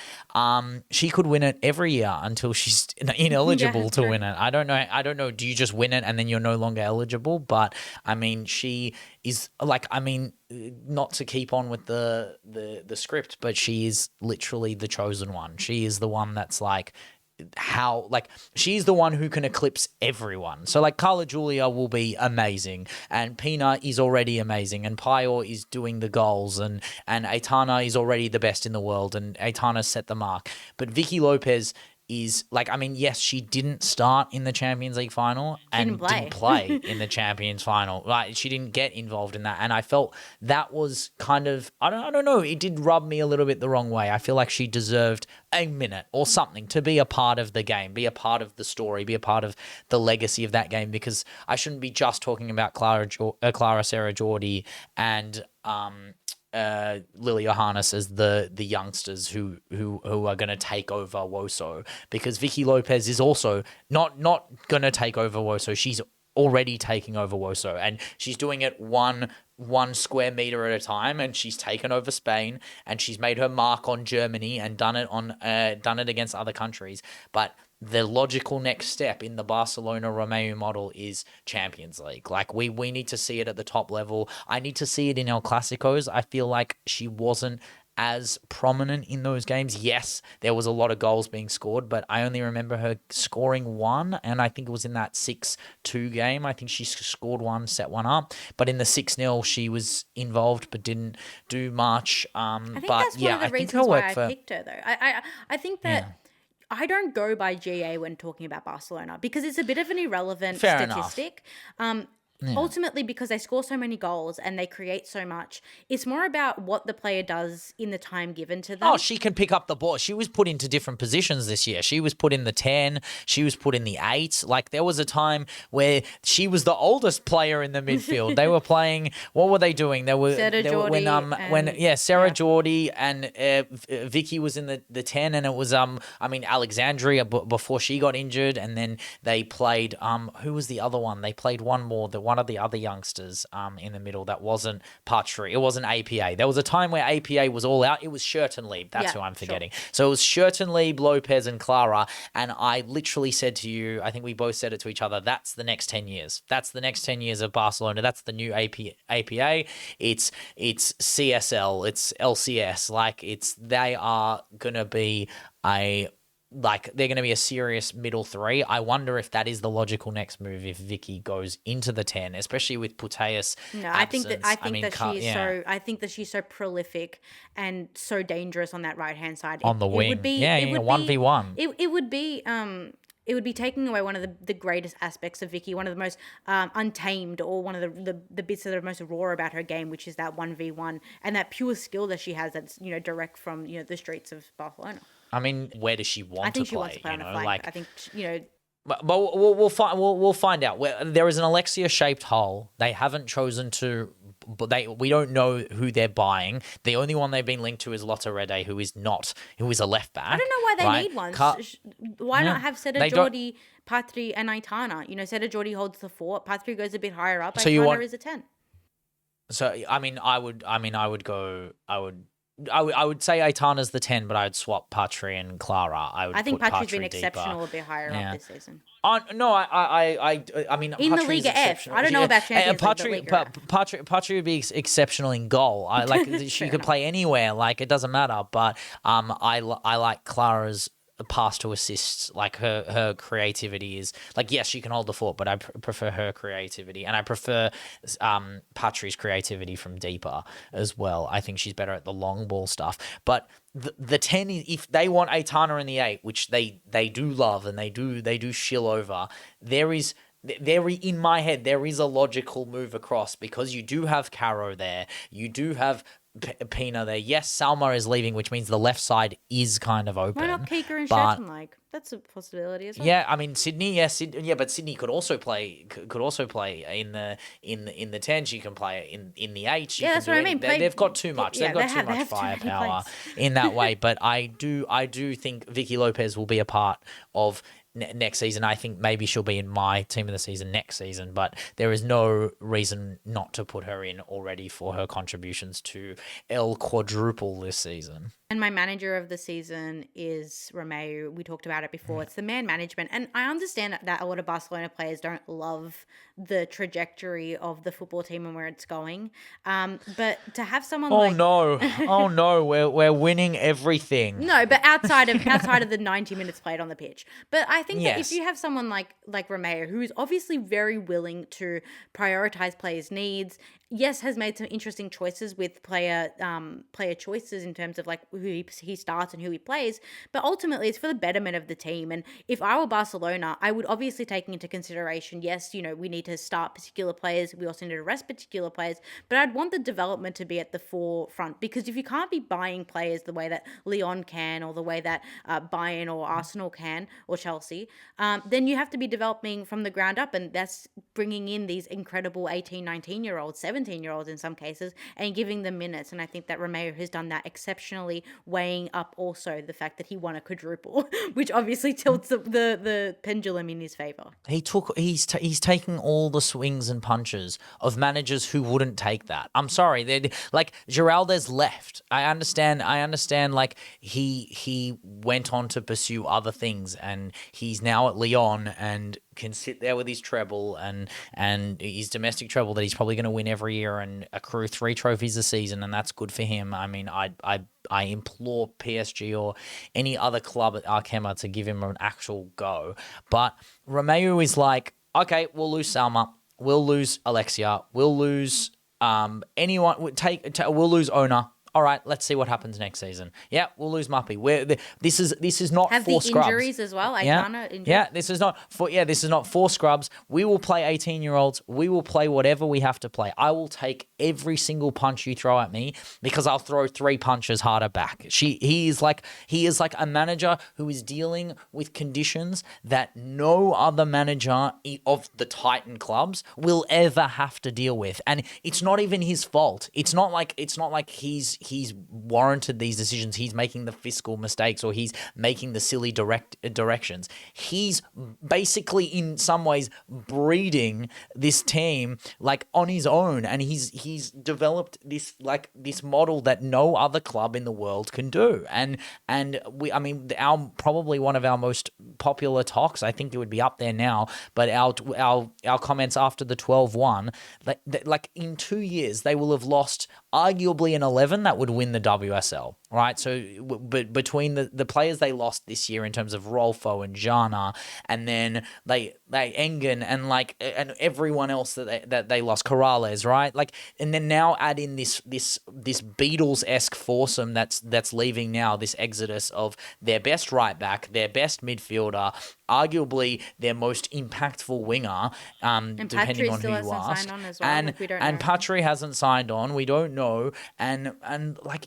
she could win it every year until she's ineligible to win it. I don't know. Do you just win it and then you're no longer eligible? But I mean, she is not to keep on with the script, but she is literally the chosen one. She is the one that's she's the one who can eclipse everyone. So Carla Julia will be amazing, and Pina is already amazing, and Pio is doing the goals, and Aitana is already the best in the world, and Aitana set the mark. But Vicky Lopez is yes, she didn't start in the Champions League final and didn't play in the Champions final. She didn't get involved in that. And I felt that was kind of, I don't know, it did rub me a little bit the wrong way. I feel like she deserved a minute or something to be a part of the game, be a part of the story, be a part of the legacy of that game, because I shouldn't be just talking about Clara Sarah Jordi and Lily Johannes as the youngsters who are going to take over WOSO, because Vicky Lopez is also not going to take over WOSO. She's already taking over WOSO, and she's doing it one square meter at a time, and she's taken over Spain, and she's made her mark on Germany and done it against other countries. But the logical next step in the Barcelona Romeo model is Champions League. We need to see it at the top level. I need to see it in El Clásicos. I feel like she wasn't as prominent in those games. Yes, there was a lot of goals being scored, but I only remember her scoring one, and I think it was in that 6-2 game. I think she scored one, set one up, but in the 6-0 she was involved but didn't do much. I think But that's one of the I think her reasons why work I for picked her, though. I think that I don't go by GA when talking about Barcelona because it's a bit of an irrelevant Fair enough. statistic. Ultimately, because they score so many goals and they create so much, it's more about what the player does in the time given to them. Oh, she can pick up the ball. She was put into different positions this year. She was put in the 10. She was put in the 8. Like, there was a time where she was the oldest player in the midfield. They were playing. What were they doing? Sarah Geordie Sarah Geordie and Vicky was in the 10, and it was Alexandria before she got injured, and then they played who was the other one? They played one more. One of the other youngsters in the middle that wasn't Patry. It wasn't APA. There was a time where APA was all out. It was Schurtenlieb. That's who I'm forgetting. Sure. So it was Schurtenlieb, Lopez, and Clara. And I literally said to you, I think we both said it to each other, that's the next 10 years. That's the next 10 years of Barcelona. That's the new APA. It's CSL. It's LCS. Like, they are going to be they're going to be a serious middle three. I wonder if that is the logical next move if Vicky goes into the 10, especially with Puteas. No, I think that she's so prolific and so dangerous on that right hand side. On the wing. It would be 1v1. It would be taking away one of the greatest aspects of Vicky, one of the most untamed, or one of the bits that are most raw about her game, which is that 1v1 and that pure skill that she has that's, direct from, the streets of Barcelona. I mean, where does she want to play? I think she wants to play on a flank. I think, But we'll find out. There is an Alexia-shaped hole. They haven't chosen to. But we don't know who they're buying. The only one they've been linked to is Lotte Rede, who is a left back. I don't know why they need one. Why not have Seda Jordi, Patry, and Aitana? Seda Jordi holds the 4. Patry goes a bit higher up. So Aitana is a 10. So I would say Aitana's the 10, but I would swap Patry and Clara. I think Patry's been exceptional a bit higher up this season. No, I mean, in the Liga F. I don't know about Champions League. Patry would be exceptional in goal. She could play anywhere. Like, it doesn't matter. But I like Clara's pass to assists. Like, her creativity is like, yes, she can hold the fort, but I prefer her creativity, and I prefer Patry's creativity from deeper as well. I think she's better at the long ball stuff. But the 10, if they want Aitana in the 8, which they do love and they do shill over, in my head there is a logical move across, because you do have Caro there, you do have Pina there. Yes, Salma is leaving, which means the left side is kind of open. Why not Kika and Shetton? That's a possibility as well. Yeah, I mean Sydney. But Sydney could also play in the 10. She can play in the 8. That's what I mean. They've got too much. They've got too much firepower in that way. But I do think Vicky Lopez will be a part of next season. I think maybe she'll be in my team of the season next season, but there is no reason not to put her in already for her contributions to El Quadruple this season. And my manager of the season is Romeu. We talked about it before. It's the man management. And I understand that a lot of Barcelona players don't love the trajectory of the football team and where it's going. But to have someone Oh no, we're winning everything. No, but outside of the 90 minutes played on the pitch. But I think that if you have someone like Romeu, who is obviously very willing to prioritize players' needs, yes, has made some interesting choices with player choices in terms of like who he starts and who he plays, but ultimately it's for the betterment of the team. And if I were Barcelona, I would obviously take into consideration, yes, we need to start particular players, we also need to rest particular players, but I'd want the development to be at the forefront, because if you can't be buying players the way that Lyon can, or the way that Bayern or Arsenal can, or Chelsea, then you have to be developing from the ground up, and that's bringing in these incredible 18, 19-year-olds, 17-year-olds in some cases, and giving them minutes. And I think that Romeu has done that exceptionally, weighing up also the fact that he won a quadruple, which obviously tilts the pendulum in his favor. He's taking all the swings and punches of managers who wouldn't take that. I'm sorry, like Geraldes left. I understand. Like he went on to pursue other things, and he's now at Lyon and can sit there with his treble and his domestic treble that he's probably going to win every year and accrue 3 trophies a season, and that's good for him. I mean, I implore PSG or any other club at Arkema to give him an actual go. But Romeu is like, okay, we'll lose Salma, we'll lose Alexia, we'll lose anyone. We'll lose Ona. All right, let's see what happens next season. Yeah, we'll lose Muppy. This is not Have four the scrubs. injuries as well. Yeah, Aikana injured. yeah. This is not 4 scrubs. We will play 18-year-olds. We will play whatever we have to play. I will take every single punch you throw at me because I'll throw 3 punches harder back. He is like a manager who is dealing with conditions that no other manager of the Titan clubs will ever have to deal with, and it's not even his fault. It's not like he's warranted these decisions. He's making the fiscal mistakes or he's making the silly directions. He's basically in some ways breeding this team like on his own, and he's developed this model that no other club in the world can do. And our probably one of our most popular talks, I think it would be up there now, but our comments after the 12-1, like in 2 years they will have lost arguably an 11 that would win the WSL, right? So, but between the players they lost this year in terms of Rolfo and Jana, and then they Engen and everyone else that they lost, Corrales, right? And then now add in this Beatles-esque foursome that's leaving now, this exodus of their best right back, their best midfielder, arguably their most impactful winger, depending on who you ask. And Patry hasn't signed on. We don't know. And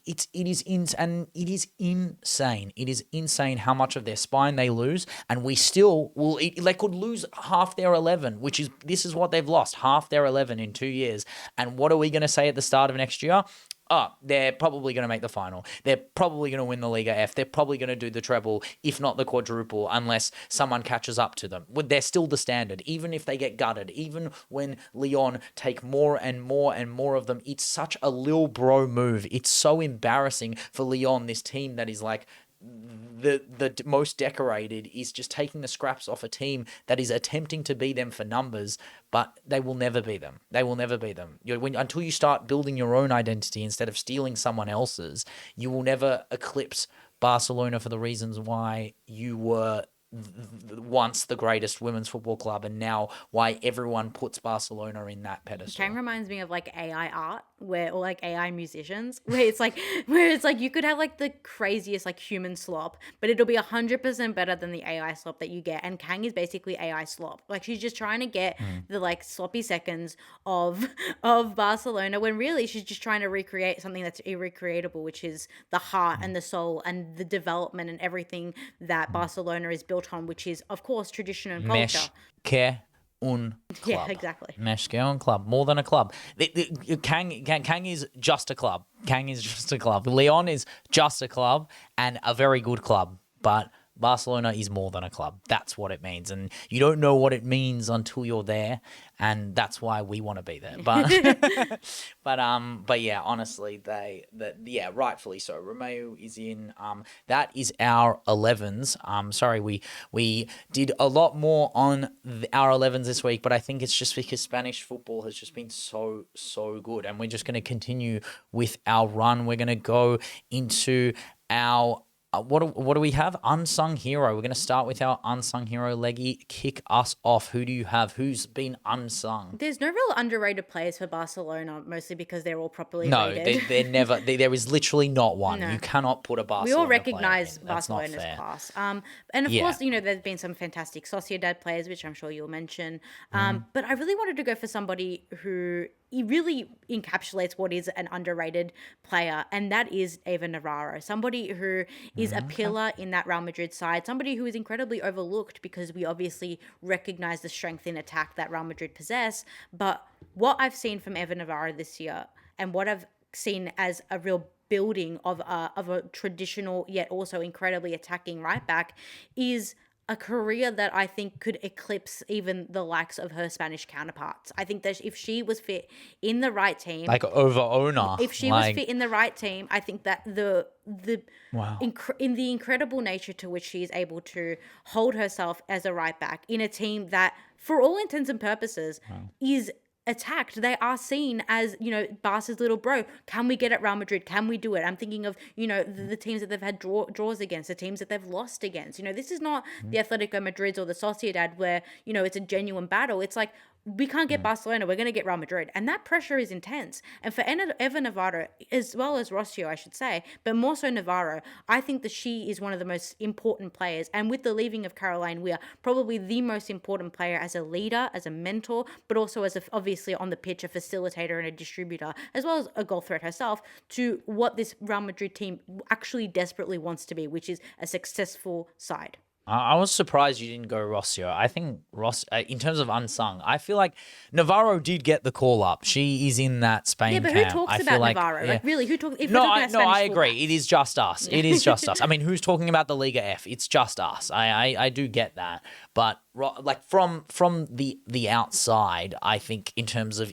it is insane. It is insane how much of their spine they lose, and we still will. They could lose half their 11, this is what they've lost, half their 11 in 2 years. And what are we going to say at the start of next year? Oh, they're probably going to make the final. They're probably going to win the Liga F. They're probably going to do the treble, if not the quadruple, unless someone catches up to them. They're still the standard, even if they get gutted, even when Lyon take more and more and more of them. It's such a lil bro move. It's so embarrassing for Lyon, this team that is like the most decorated, is just taking the scraps off a team that is attempting to be them for numbers, but they will never be them. They will never be them. Until you start building your own identity instead of stealing someone else's, you will never eclipse Barcelona for the reasons why you were once the greatest women's football club, and now why everyone puts Barcelona in that pedestal. It kind of reminds me of like AI art, or like AI musicians, where it's like you could have like the craziest like human slop, but it'll be 100% better than the AI slop that you get. And Kang is basically AI slop. Like, she's just trying to get the like sloppy seconds of Barcelona, when really she's just trying to recreate something that's irrecreatable, which is the heart and the soul and the development and everything that Barcelona is built on, which is of course tradition and culture. Mesh que un club. Yeah, exactly. Mesh que un club, more than a club. Kang is just a club. Kang is just a club. Lyon is just a club and a very good club, but Barcelona is more than a club. That's what it means, and you don't know what it means until you're there, and that's why we want to be there. But yeah, honestly, rightfully so. Romeu is in. That is our 11s. Sorry, we did a lot more on our 11s this week, but I think it's just because Spanish football has just been so good, and we're just going to continue with our run. We're going to go into our. What do we have? Unsung hero. We're going to start with our unsung hero. Leggy, kick us off. Who do you have? Who's been unsung? There's no real underrated players for Barcelona, mostly because they're all properly rated. They're never. There is literally not one. No. You cannot put a Barcelona. We all recognize Barcelona's class. And of course, there's been some fantastic Sociedad players, which I'm sure you'll mention. But I really wanted to go for somebody who really encapsulates what is an underrated player, and that is Eva Navarro, somebody who is a pillar in that Real Madrid side, somebody who is incredibly overlooked because we obviously recognize the strength in attack that Real Madrid possess. But what I've seen from Eva Navarro this year, and what I've seen as a real building of a traditional yet also incredibly attacking right back, is a career that I think could eclipse even the likes of her Spanish counterparts. I think that if she was fit in the right team, Like over owner. if she was Like, fit in the right team, I think that the wow. in the incredible nature to which she is able to hold herself as a right back in a team that, for all intents and purposes, is attacked. They are seen as, Barca's little bro. Can we get at Real Madrid? Can we do it? I'm thinking of, the teams that they've had draws against, the teams that they've lost against. This is not the Atletico Madrids or the Sociedad where, it's a genuine battle. It's like, we can't get Barcelona, we're going to get Real Madrid. And that pressure is intense. And for Eva Navarro, as well as Rocio, I should say, but more so Navarro, I think that she is one of the most important players. And with the leaving of Caroline Weir, probably the most important player as a leader, as a mentor, but also as obviously on the pitch, a facilitator and a distributor, as well as a goal threat herself, to what this Real Madrid team actually desperately wants to be, which is a successful side. I was surprised you didn't go Rossio. I think in terms of unsung, I feel like Navarro did get the call up. She is in that Spain camp. Yeah, but who talks I about feel Navarro? Yeah. Like, really, who talks? No, I agree. It is just us. It is just us. I mean, who's talking about the Liga F? It's just us. I do get that, but like from the outside, I think in terms of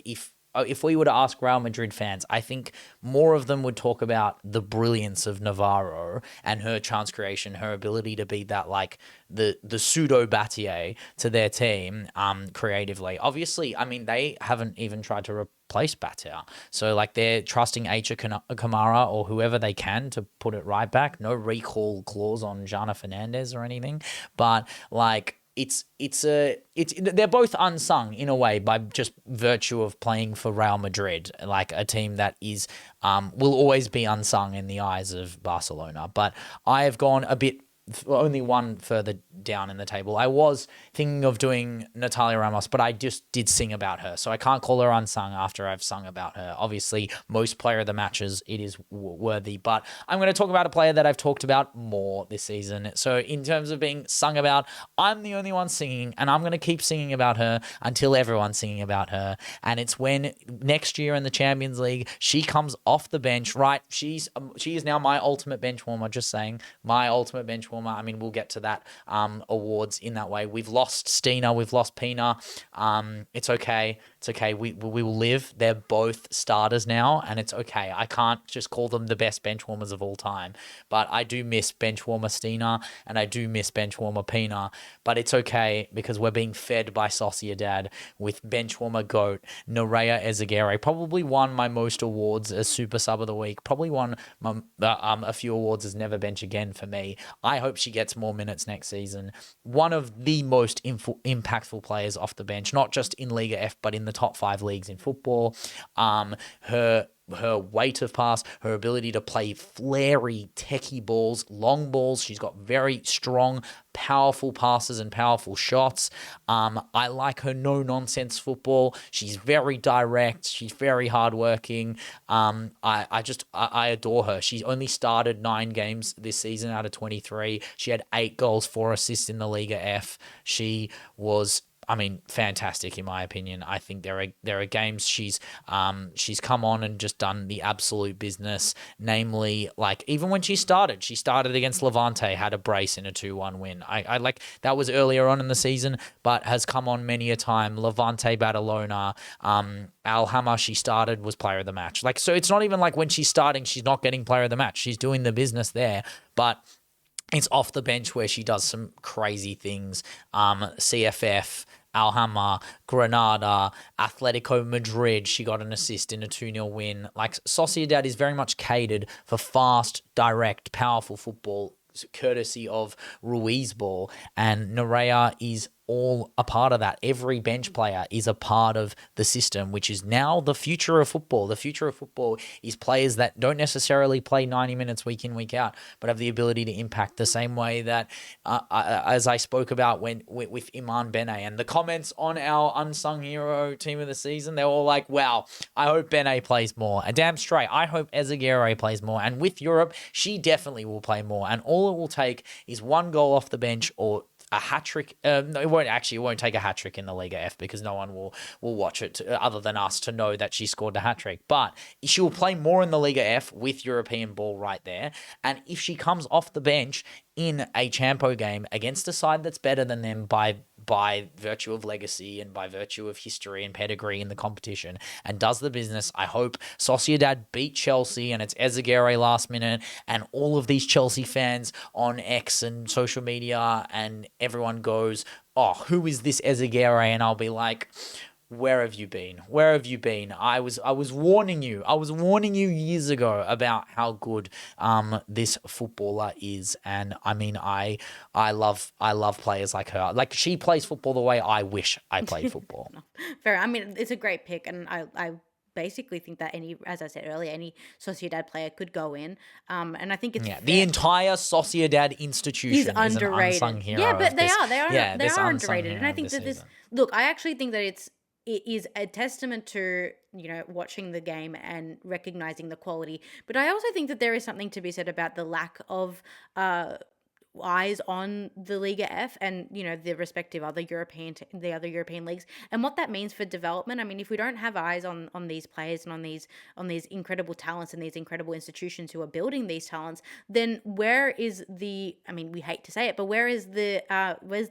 if we were to ask Real Madrid fans, I think more of them would talk about the brilliance of Navarro and her chance creation, her ability to be that like the pseudo Battier to their team creatively. Obviously, I mean, they haven't even tried to replace Battier. So like they're trusting Aicha Kamara or whoever they can to put it right back. No recall clause on Jana Fernandez or anything. But like they're both unsung in a way by just virtue of playing for Real Madrid, like a team that is will always be unsung in the eyes of Barcelona. But I have gone a bit only one further down in the table. I was thinking of doing Natalia Ramos, but I just did sing about her, so I can't call her unsung after I've sung about her. Obviously, most player of the matches, it is worthy, but I'm going to talk about a player that I've talked about more this season. So in terms of being sung about, I'm the only one singing, and I'm going to keep singing about her until everyone's singing about her. And it's when next year in the Champions League, she comes off the bench, right? She is now my ultimate bench warmer, just saying, my ultimate bench warmer. I mean, we'll get to that awards in that way. We've lost Stina, we've lost Pina. It's okay. It's okay. We will live. They're both starters now, and it's okay. I can't just call them the best bench warmers of all time, but I do miss bench warmer Stina, and I do miss bench warmer Pina. But it's okay because we're being fed by Sociedad with bench warmer GOAT Nerea Ezeguirre. Probably won my most awards as Super Sub of the Week. Probably won a few awards as Never Bench Again for me. I hope she gets more minutes next season. One of the most impactful players off the bench, not just in Liga F, but in the top 5 leagues in football. Her weight of pass, her ability to play flary, techie balls, long balls. She's got very strong, powerful passes and powerful shots. I like her no-nonsense football. She's very direct. She's very hardworking. I adore her. She's only started 9 games this season out of 23. She had 8 goals, 4 assists in the Liga F. She was fantastic in my opinion. I think there are games she's come on and just done the absolute business. Namely, like even when she started against Levante, had a brace in a 2-1 win. I like that was earlier on in the season, but has come on many a time. Levante, Badalona, Alhama, she started, was player of the match. Like, so it's not even like when she's starting, she's not getting player of the match. She's doing the business there, but it's off the bench where she does some crazy things. CFF, Alhama, Granada, Atletico Madrid, she got an assist in a 2-0 win. Like, Sociedad is very much catered for fast, direct, powerful football, courtesy of Ruiz ball, and Nerea is all a part of that. Every bench player is a part of the system, which is now the future of football. The future of football is players that don't necessarily play 90 minutes week in, week out, but have the ability to impact the same way that, as I spoke about with Iman Bene, and the comments on our unsung hero team of the season, they're all like, wow, I hope Bene plays more. And damn straight, I hope Ezeguirre plays more. And with Europe, she definitely will play more. And all it will take is 1 goal off the bench or a hat trick. No, it won't take a hat trick in the Liga F because no one will watch it other than us to know that she scored a hat trick. But she will play more in the Liga F with European ball right there. And if she comes off the bench in a Champo game against a side that's better than them by virtue of legacy and by virtue of history and pedigree in the competition and does the business, I hope Sociedad beat Chelsea and it's Ezeguerre last minute and all of these Chelsea fans on X and social media and everyone goes, oh, who is this Ezeguerre? And I'll be like, where have you been? Where have you been? I was warning you. I was warning you years ago about how good this footballer is. And I mean, I love players like her. Like she plays football the way I wish I played football. Fair. I mean, it's a great pick, and I basically think that as I said earlier, any Sociedad player could go in. And I think it's the entire Sociedad institution is underrated. An unsung hero. Yeah, but they are underrated. And I think that look, I actually think that it is a testament to, watching the game and recognizing the quality. But I also think that there is something to be said about the lack of eyes on the Liga F and the respective other European leagues and what that means for development. I mean, if we don't have eyes on these players and on these incredible talents and these incredible institutions who are building these talents, then where is we hate to say it, but where's the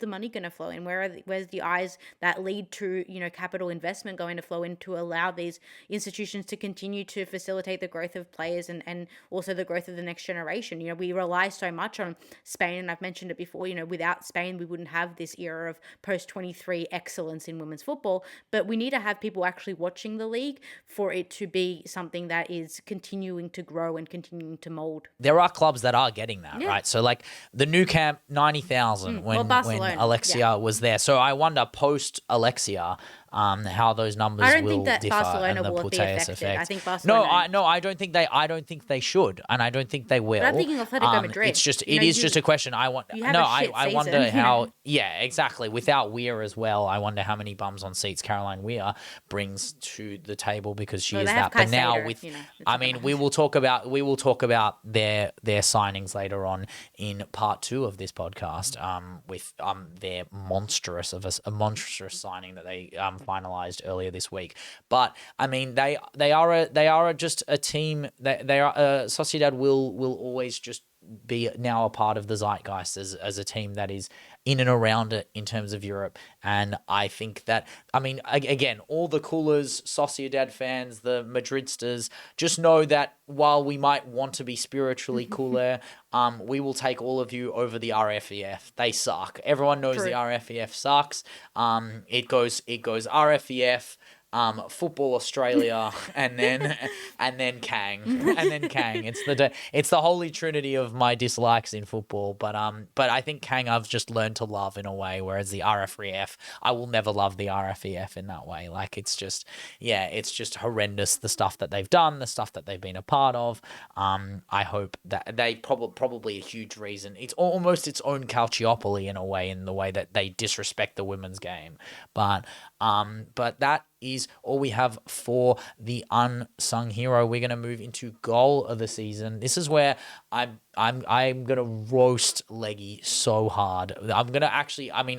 money going to flow in? Where's the eyes that lead to capital investment going to flow in to allow these institutions to continue to facilitate the growth of players and also the growth of the next generation? We rely so much on Spain, and I've mentioned it before, without Spain, we wouldn't have this era of post-23 excellence in women's football, but we need to have people actually watching the league for it to be something that is continuing to grow and continuing to mold. There are clubs that are getting that, right? So like the new camp, 90,000 when Alexia was there. So I wonder post-Alexia, how those numbers will differ. I don't think that Barcelona will be affected. I think Barcelona. I don't think they should, and I don't think they will. But I'm thinking Atletico Madrid. It's just just a question. I wonder how. Yeah, exactly. Without Weir as well, I wonder how many bums on seats Caroline Weir brings to the table because she is that. But now with, we will talk about their signings later on in part 2 of this podcast. With their monstrous signing that they finalized earlier this week. But I mean, they are just a team that they are. Sociedad will always just be now a part of the zeitgeist as a team that is in and around it in terms of Europe. And I think that, again, all the coolers, Sociedad fans, the Madridsters, just know that while we might want to be spiritually cooler, we will take all of you over the RFEF. They suck. Everyone knows the RFEF sucks. It goes RFEF, Football Australia, and then Kang, It's the holy trinity of my dislikes in football. But I think Kang I've just learned to love in a way, whereas the RFEF, I will never love the RFEF in that way. Like it's just horrendous, the stuff that they've done, the stuff that they've been a part of. I hope that they probably a huge reason. It's almost its own Calciopoli in a way, in the way that they disrespect the women's game. But that is all we have for the unsung hero. We're going to move into goal of the season. This is where I'm going to roast Leggy so hard. I'm going to actually, you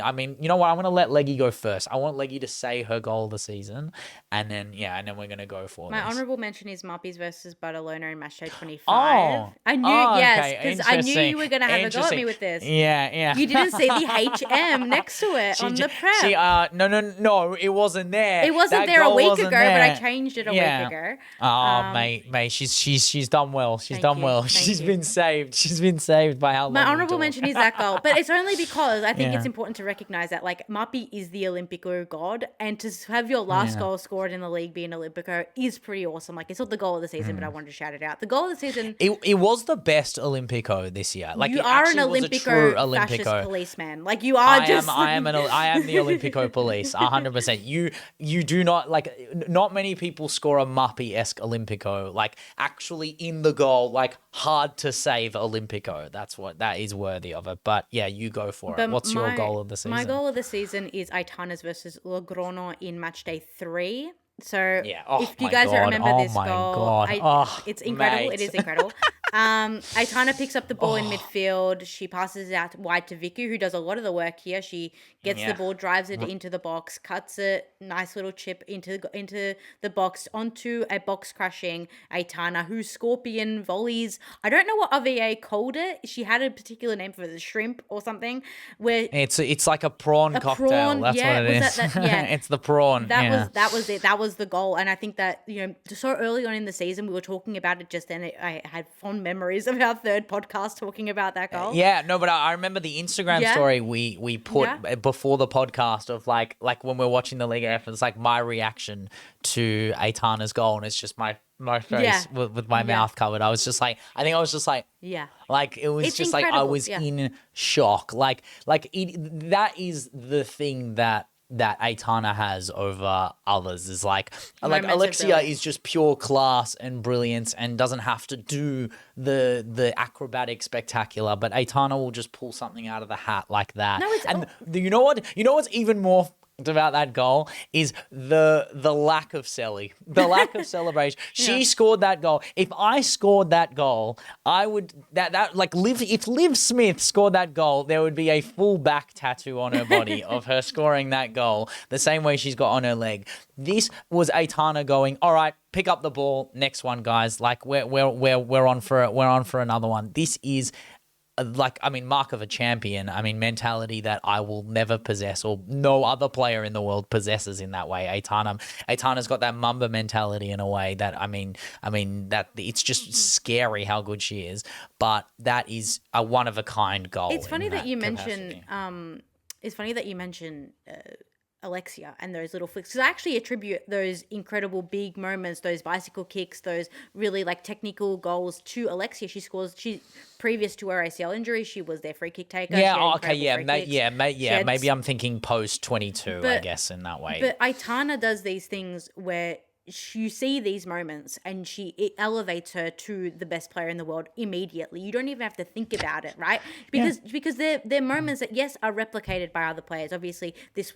know what? I'm going to let Leggy go first. I want Leggy to say her goal of the season, and then we're going to go for My this. honourable mention is Muppies versus Barcelona in match day 25. Oh, I knew, because I knew you were going to have a go at me with this. Yeah. You didn't see the HM next to it on the prep. No, it wasn't there. It wasn't there a week ago, but I changed it a week ago. Oh, mate, she's done well. She's done well. She's been saved. She's been saved by how long? My honourable mention is that goal, but it's only because I think it's important to recognise that Mapi is the Olympico god, and to have your last goal scored in the league be an Olympico is pretty awesome. Like, it's not the goal of the season, but I wanted to shout it out. The goal of the season. It was the best Olympico this year. Like, you are an Olympico fascist policeman. Like, you are I am the Olympico police. 100%. You do not, like, not many people score a Mapi-esque Olympico, like actually in the goal, like hard to save Olympico. That is worthy of it. But yeah, you go for it. What's your goal of the season? My goal of the season is Aitanas versus Logrono in match day 3. So if you guys don't remember this goal, it's incredible. Mate. It is incredible. Aitana picks up the ball in Oh. midfield. She passes it out wide to Vicky, who does a lot of the work here. She gets the Yeah. ball, drives it into the box, cuts it, nice little chip into the box onto a box crashing Aitana, who scorpion volleys. I don't know what RVA called it. She had a particular name for it, the shrimp or something. Where It's like a prawn cocktail. prawn, That's yeah, what it is. yeah. It's the prawn. That Yeah. was it. That was the goal, and I think that so early on in the season we were talking about it just then. I had fond memories of our third podcast talking about that goal. Yeah, no, but I remember the Instagram Yeah. story we put Yeah. before the podcast of like when we're watching the Liga F, it's like my reaction to Aitana's goal, and it's just my face Yeah. with my mouth covered. I was just like, I think I was just like, Yeah. like it was It's just like I incredible, was yeah. in shock. Like that is the thing that Aitana has over others is like Moments of Alexia brilliance. is just pure class and brilliance and doesn't have to do the acrobatic spectacular, but Aitana will just pull something out of the hat like that. No, it's and you know what's even more about that goal is the lack of the lack of celebration. She scored that goal. If I scored that goal, I would if Liv Smith scored that goal, there would be a full back tattoo on her body of her scoring that goal, the same way she's got on her leg. This was Aitana going, all right, pick up the ball, next one, guys. Like we're on for it. We're on for another one. This is mark of a champion. Mentality that I will never possess or no other player in the world possesses in that way. Aitana's got that Mamba mentality in a way that, that it's just scary how good she is. But that is a one of a kind goal. It's funny that you capacity. mention. It's funny that you mention Alexia and those little flicks, because I actually attribute those incredible big moments, those bicycle kicks, those really like technical goals to Alexia. She previous to her ACL injury, she was their free kick taker. Yeah. Okay. Yeah. Maybe I'm thinking post 22. I But- guess in that way. But Aitana does these things where you see these moments and it elevates her to the best player in the world immediately. You don't even have to think about it, right? Because they're moments that are replicated by other players. Obviously, this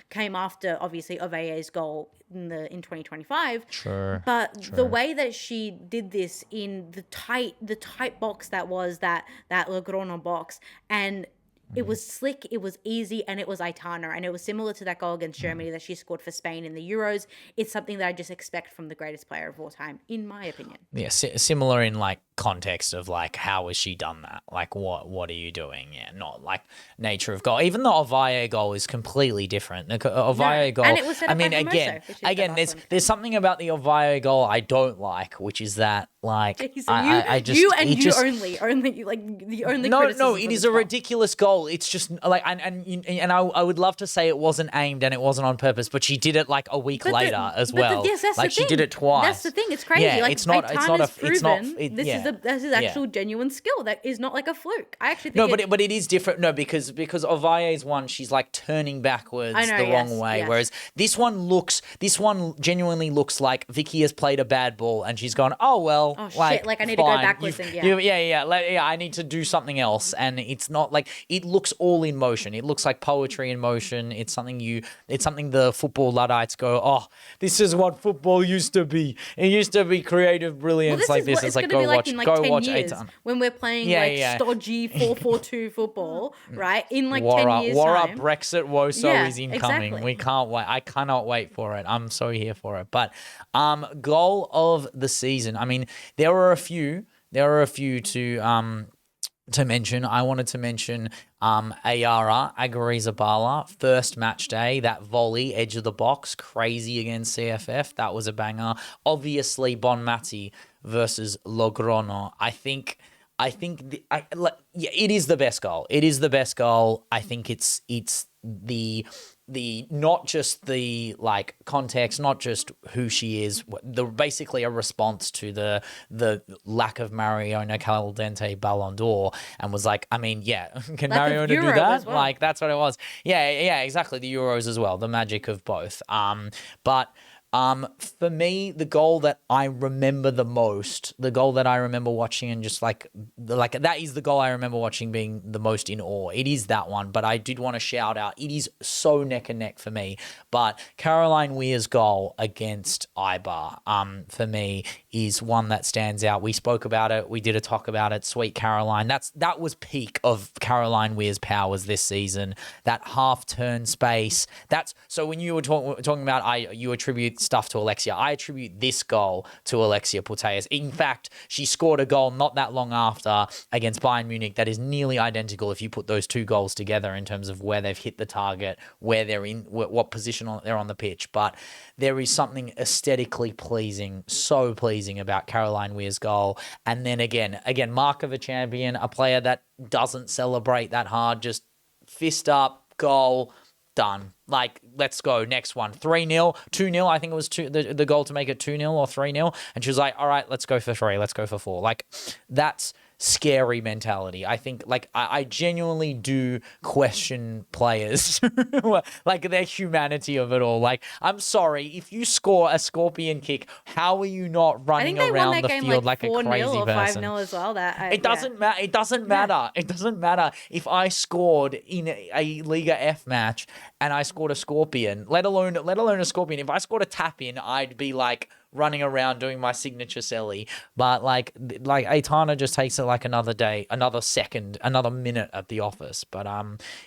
came after obviously Oveye's goal in 2025. Sure. But the way that she did this in the tight box that was that Logrono box, and it was slick, it was easy, and it was Aitana. And it was similar to that goal against Germany that she scored for Spain in the Euros. It's something that I just expect from the greatest player of all time, in my opinion. Yeah, similar in like context of like how has she done that? Like what are you doing? Yeah, not like nature of goal. Even the Ovalle goal is completely different. The Ovalle goal. and it was set up by Hermoso, which is the again, last one. there's something about the Ovalle goal I don't like, which is that like Jeez, I just you and it you just, only like the only no, criticism it for is this a goal. ridiculous goal. It's just like, and I would love to say it wasn't aimed and it wasn't on purpose, but she did it like a week later as well. Yes, that's like the she thing. did it twice. That's the thing. It's crazy. Yeah, like it's not Aitana's proven it- this is actual genuine skill. That is not like a fluke. I actually think No, but it is different. No, because Ovaille's one, she's like turning backwards I know, the yes, wrong way, yes. whereas this one genuinely looks like Vicky has played a bad ball and she's gone, oh well, Oh, shit, like, I need to go fine. backwards and yeah. I need to do something else, and it's not like it looks all in motion. It looks like poetry in motion. It's something the football Luddites go, oh, this is what football used to be. It used to be creative brilliance This like is this. what It's it's like going to be like watch, in like go 10 watch years Aitan. when we're playing stodgy 4-4-2 football, right? In like 10 years time. Brexit WOSO Yeah, is incoming. exactly. We can't wait. I cannot wait for it. I'm so here for it. But goal of the season. There are a few to mention. I wanted to mention Ayara Agarizabala, first match day, that volley, edge of the box, crazy against CFF. That was a banger. Obviously, Bonmati versus Logrono. I think it is the best goal. It is the best goal. I think it's the not just the like context, not just who she is, basically a response to the lack of Mariona Caldente Ballon d'Or, and was like, can Mariona do Euro that? as well. Like that's what it was. Yeah, exactly. The Euros as well, the magic of both. But For me, the goal that I remember the most, the goal that I remember watching and just like that is the goal I remember watching being the most in awe. It is that one, but I did want to shout out, it is so neck and neck for me. But Caroline Weir's goal against Ibar, for me, is one that stands out. We spoke about it. We did a talk about it. Sweet Caroline. That was peak of Caroline Weir's powers this season. That half turn space. So when you were talking about you attribute stuff to Alexia, I attribute this goal to Alexia Putellas. In fact, she scored a goal not that long after against Bayern Munich that is nearly identical if you put those two goals together in terms of where they've hit the target, where they're in, what position they're on the pitch. But there is something aesthetically pleasing, so pleasing about Caroline Weir's goal. And then again, mark of a champion, a player that doesn't celebrate that hard, just fist up, goal, done. Like, let's go. Next one. 3-0, 2-0. I think it was the goal to make it 2-0 or 3-0. And she was like, all right, let's go for 3. Let's go for 4. Like, that's scary mentality. I think, like, I genuinely do question players, like, their humanity of it all. Like, I'm sorry, if you score a scorpion kick, how are you not running around the field like a crazy or person? 5-0 as well. It doesn't matter. It doesn't matter. It doesn't matter if I scored in a Liga F match and I scored a scorpion, let alone a scorpion. If I scored a tap in, I'd be like running around doing my signature celly. But like Aitana just takes it like another day, another second, another minute at the office. But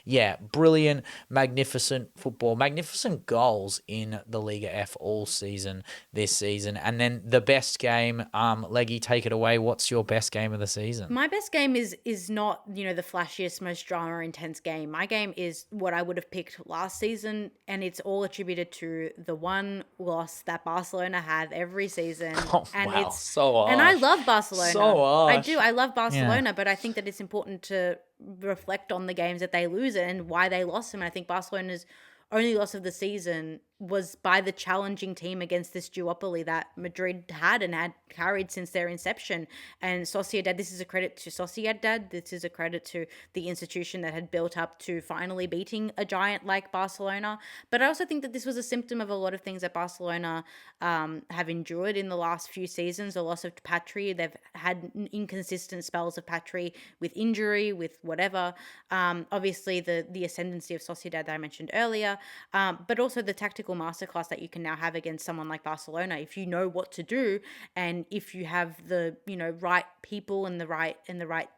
yeah, brilliant, magnificent football, magnificent goals in the Liga F all season this season. And then the best game, Leggy, take it away. What's your best game of the season? My best game is not, the flashiest, most drama intense game. My game is what I would have picked last season, and it's all attributed to the one loss that Barcelona had every season. And wow, it's so harsh. And I love Barcelona. So harsh. I do. I love Barcelona, but I think that it's important to reflect on the games that they lose and why they lost them. And I think Barcelona's only loss of the season was by the challenging team against this duopoly that Madrid had carried since their inception. And Sociedad, this is a credit to Sociedad. This is a credit to the institution that had built up to finally beating a giant like Barcelona. But I also think that this was a symptom of a lot of things that Barcelona have endured in the last few seasons. The loss of Patry. They've had inconsistent spells of Patry with injury, with whatever. Obviously, the ascendancy of Sociedad that I mentioned earlier, but also the tactical masterclass that you can now have against someone like Barcelona if you know what to do, and if you have the right people and the right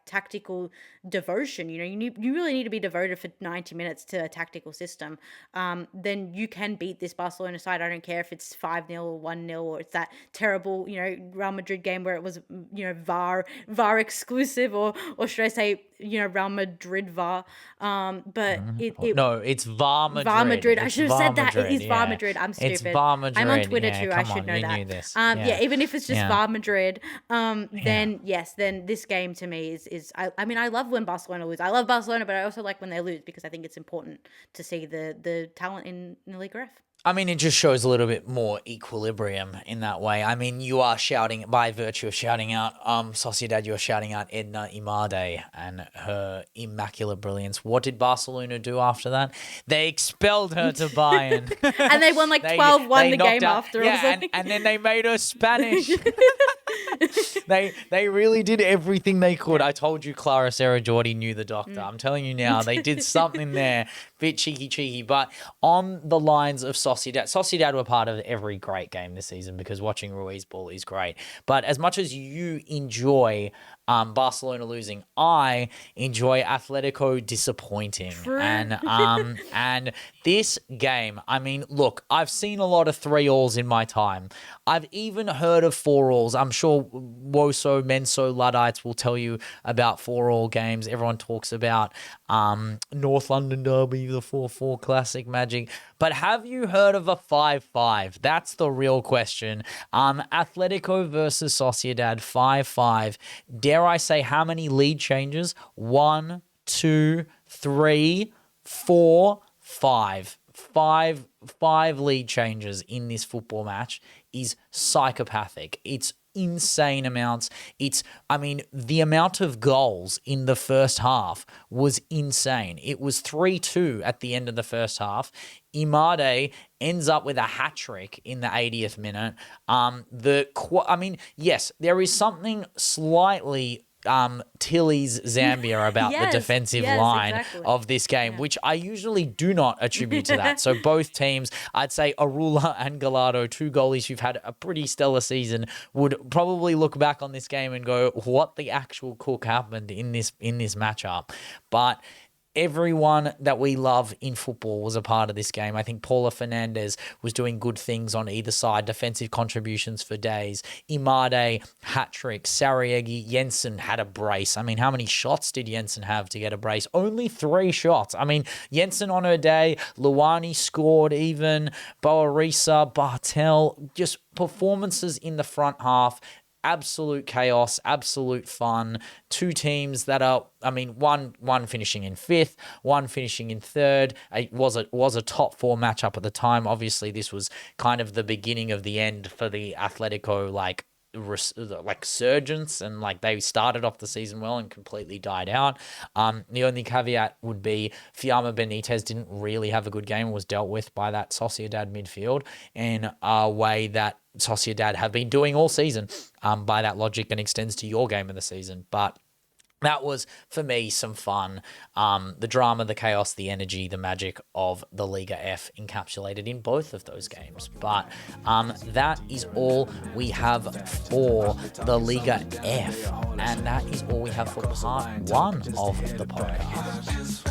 tactical devotion. You really need to be devoted for 90 minutes to a tactical system. Then you can beat this Barcelona side. I don't care if it's 5-0 or 1-0 or it's that terrible Real Madrid game where it was VAR exclusive, or should I say Real Madrid VAR. But no, it's VAR Madrid. VAR Madrid. I should have said that. Madrid, It is VAR Madrid. I'm stupid. It's VAR Madrid. I'm on Twitter yeah, too. Come I should on, know you that. Knew this. Yeah, even if it's just VAR Madrid, then Yeah. yes, then this game to me is I mean, I love when Barcelona lose. I love Barcelona, but I also like when they lose because I think it's important to see the talent in the Liga F. I mean, it just shows a little bit more equilibrium in that way. I mean, you are shouting, by virtue of shouting out Sociedad, you are shouting out Edna Imade and her immaculate brilliance. What did Barcelona do after that? They expelled her to Bayern. And they won 12-1 the game after. Yeah, and then they made her Spanish. They really did everything they could. I told you Clara Sarah Jordi knew the doctor. I'm telling you now, they did something there. Bit cheeky. But on the lines of Sociedad were part of every great game this season because watching Ruiz ball is great. But as much as you enjoy Barcelona losing, I enjoy Atletico disappointing. True. And this game, I mean, look, I've seen a lot of 3-alls in my time. I've even heard of 4-alls. I'm sure WOSO, Menso, Luddites will tell you about 4-all games. Everyone talks about North London Derby, the 4-4 classic magic. But have you heard of a 5-5? That's the real question. Atletico versus Sociedad, 5-5. Dare I say how many lead changes? 1, 2, 3, 4, 5. Five lead changes in this football match is psychopathic. It's insane amounts. I mean, the amount of goals in the first half was insane. It was 3-2 at the end of the first half. Imade ends up with a hat trick in the 80th minute. Yes, there is something slightly Tilly's Zambia about the defensive line of this game, which I usually do not attribute to that. So both teams, I'd say Arula and Gallardo, two goalies who've had a pretty stellar season, would probably look back on this game and go, what the actual cook happened in this matchup? But everyone that we love in football was a part of this game. I think Paula Fernandez was doing good things on either side, defensive contributions for days. Imade, hat-trick. Sarajevi, Jensen had a brace. I mean, how many shots did Jensen have to get a brace? Only 3 shots. I mean, Jensen on her day, Luani scored even, Boarisa, Bartel, just performances in the front half. Absolute chaos, absolute fun. Two teams that are, I mean, one finishing in 5th, one finishing in 3rd. It was a top 4 matchup at the time. Obviously, this was kind of the beginning of the end for the Atletico surgence, and they started off the season well and completely died out. The only caveat would be Fiamma Benitez didn't really have a good game and was dealt with by that Sociedad midfield in a way that Sociedad have been doing all season, by that logic, and extends to your game of the season. But that was, for me, some fun. The drama, the chaos, the energy, the magic of the Liga F encapsulated in both of those games. But that is all we have for the Liga F. And that is all we have for part 1 of the podcast.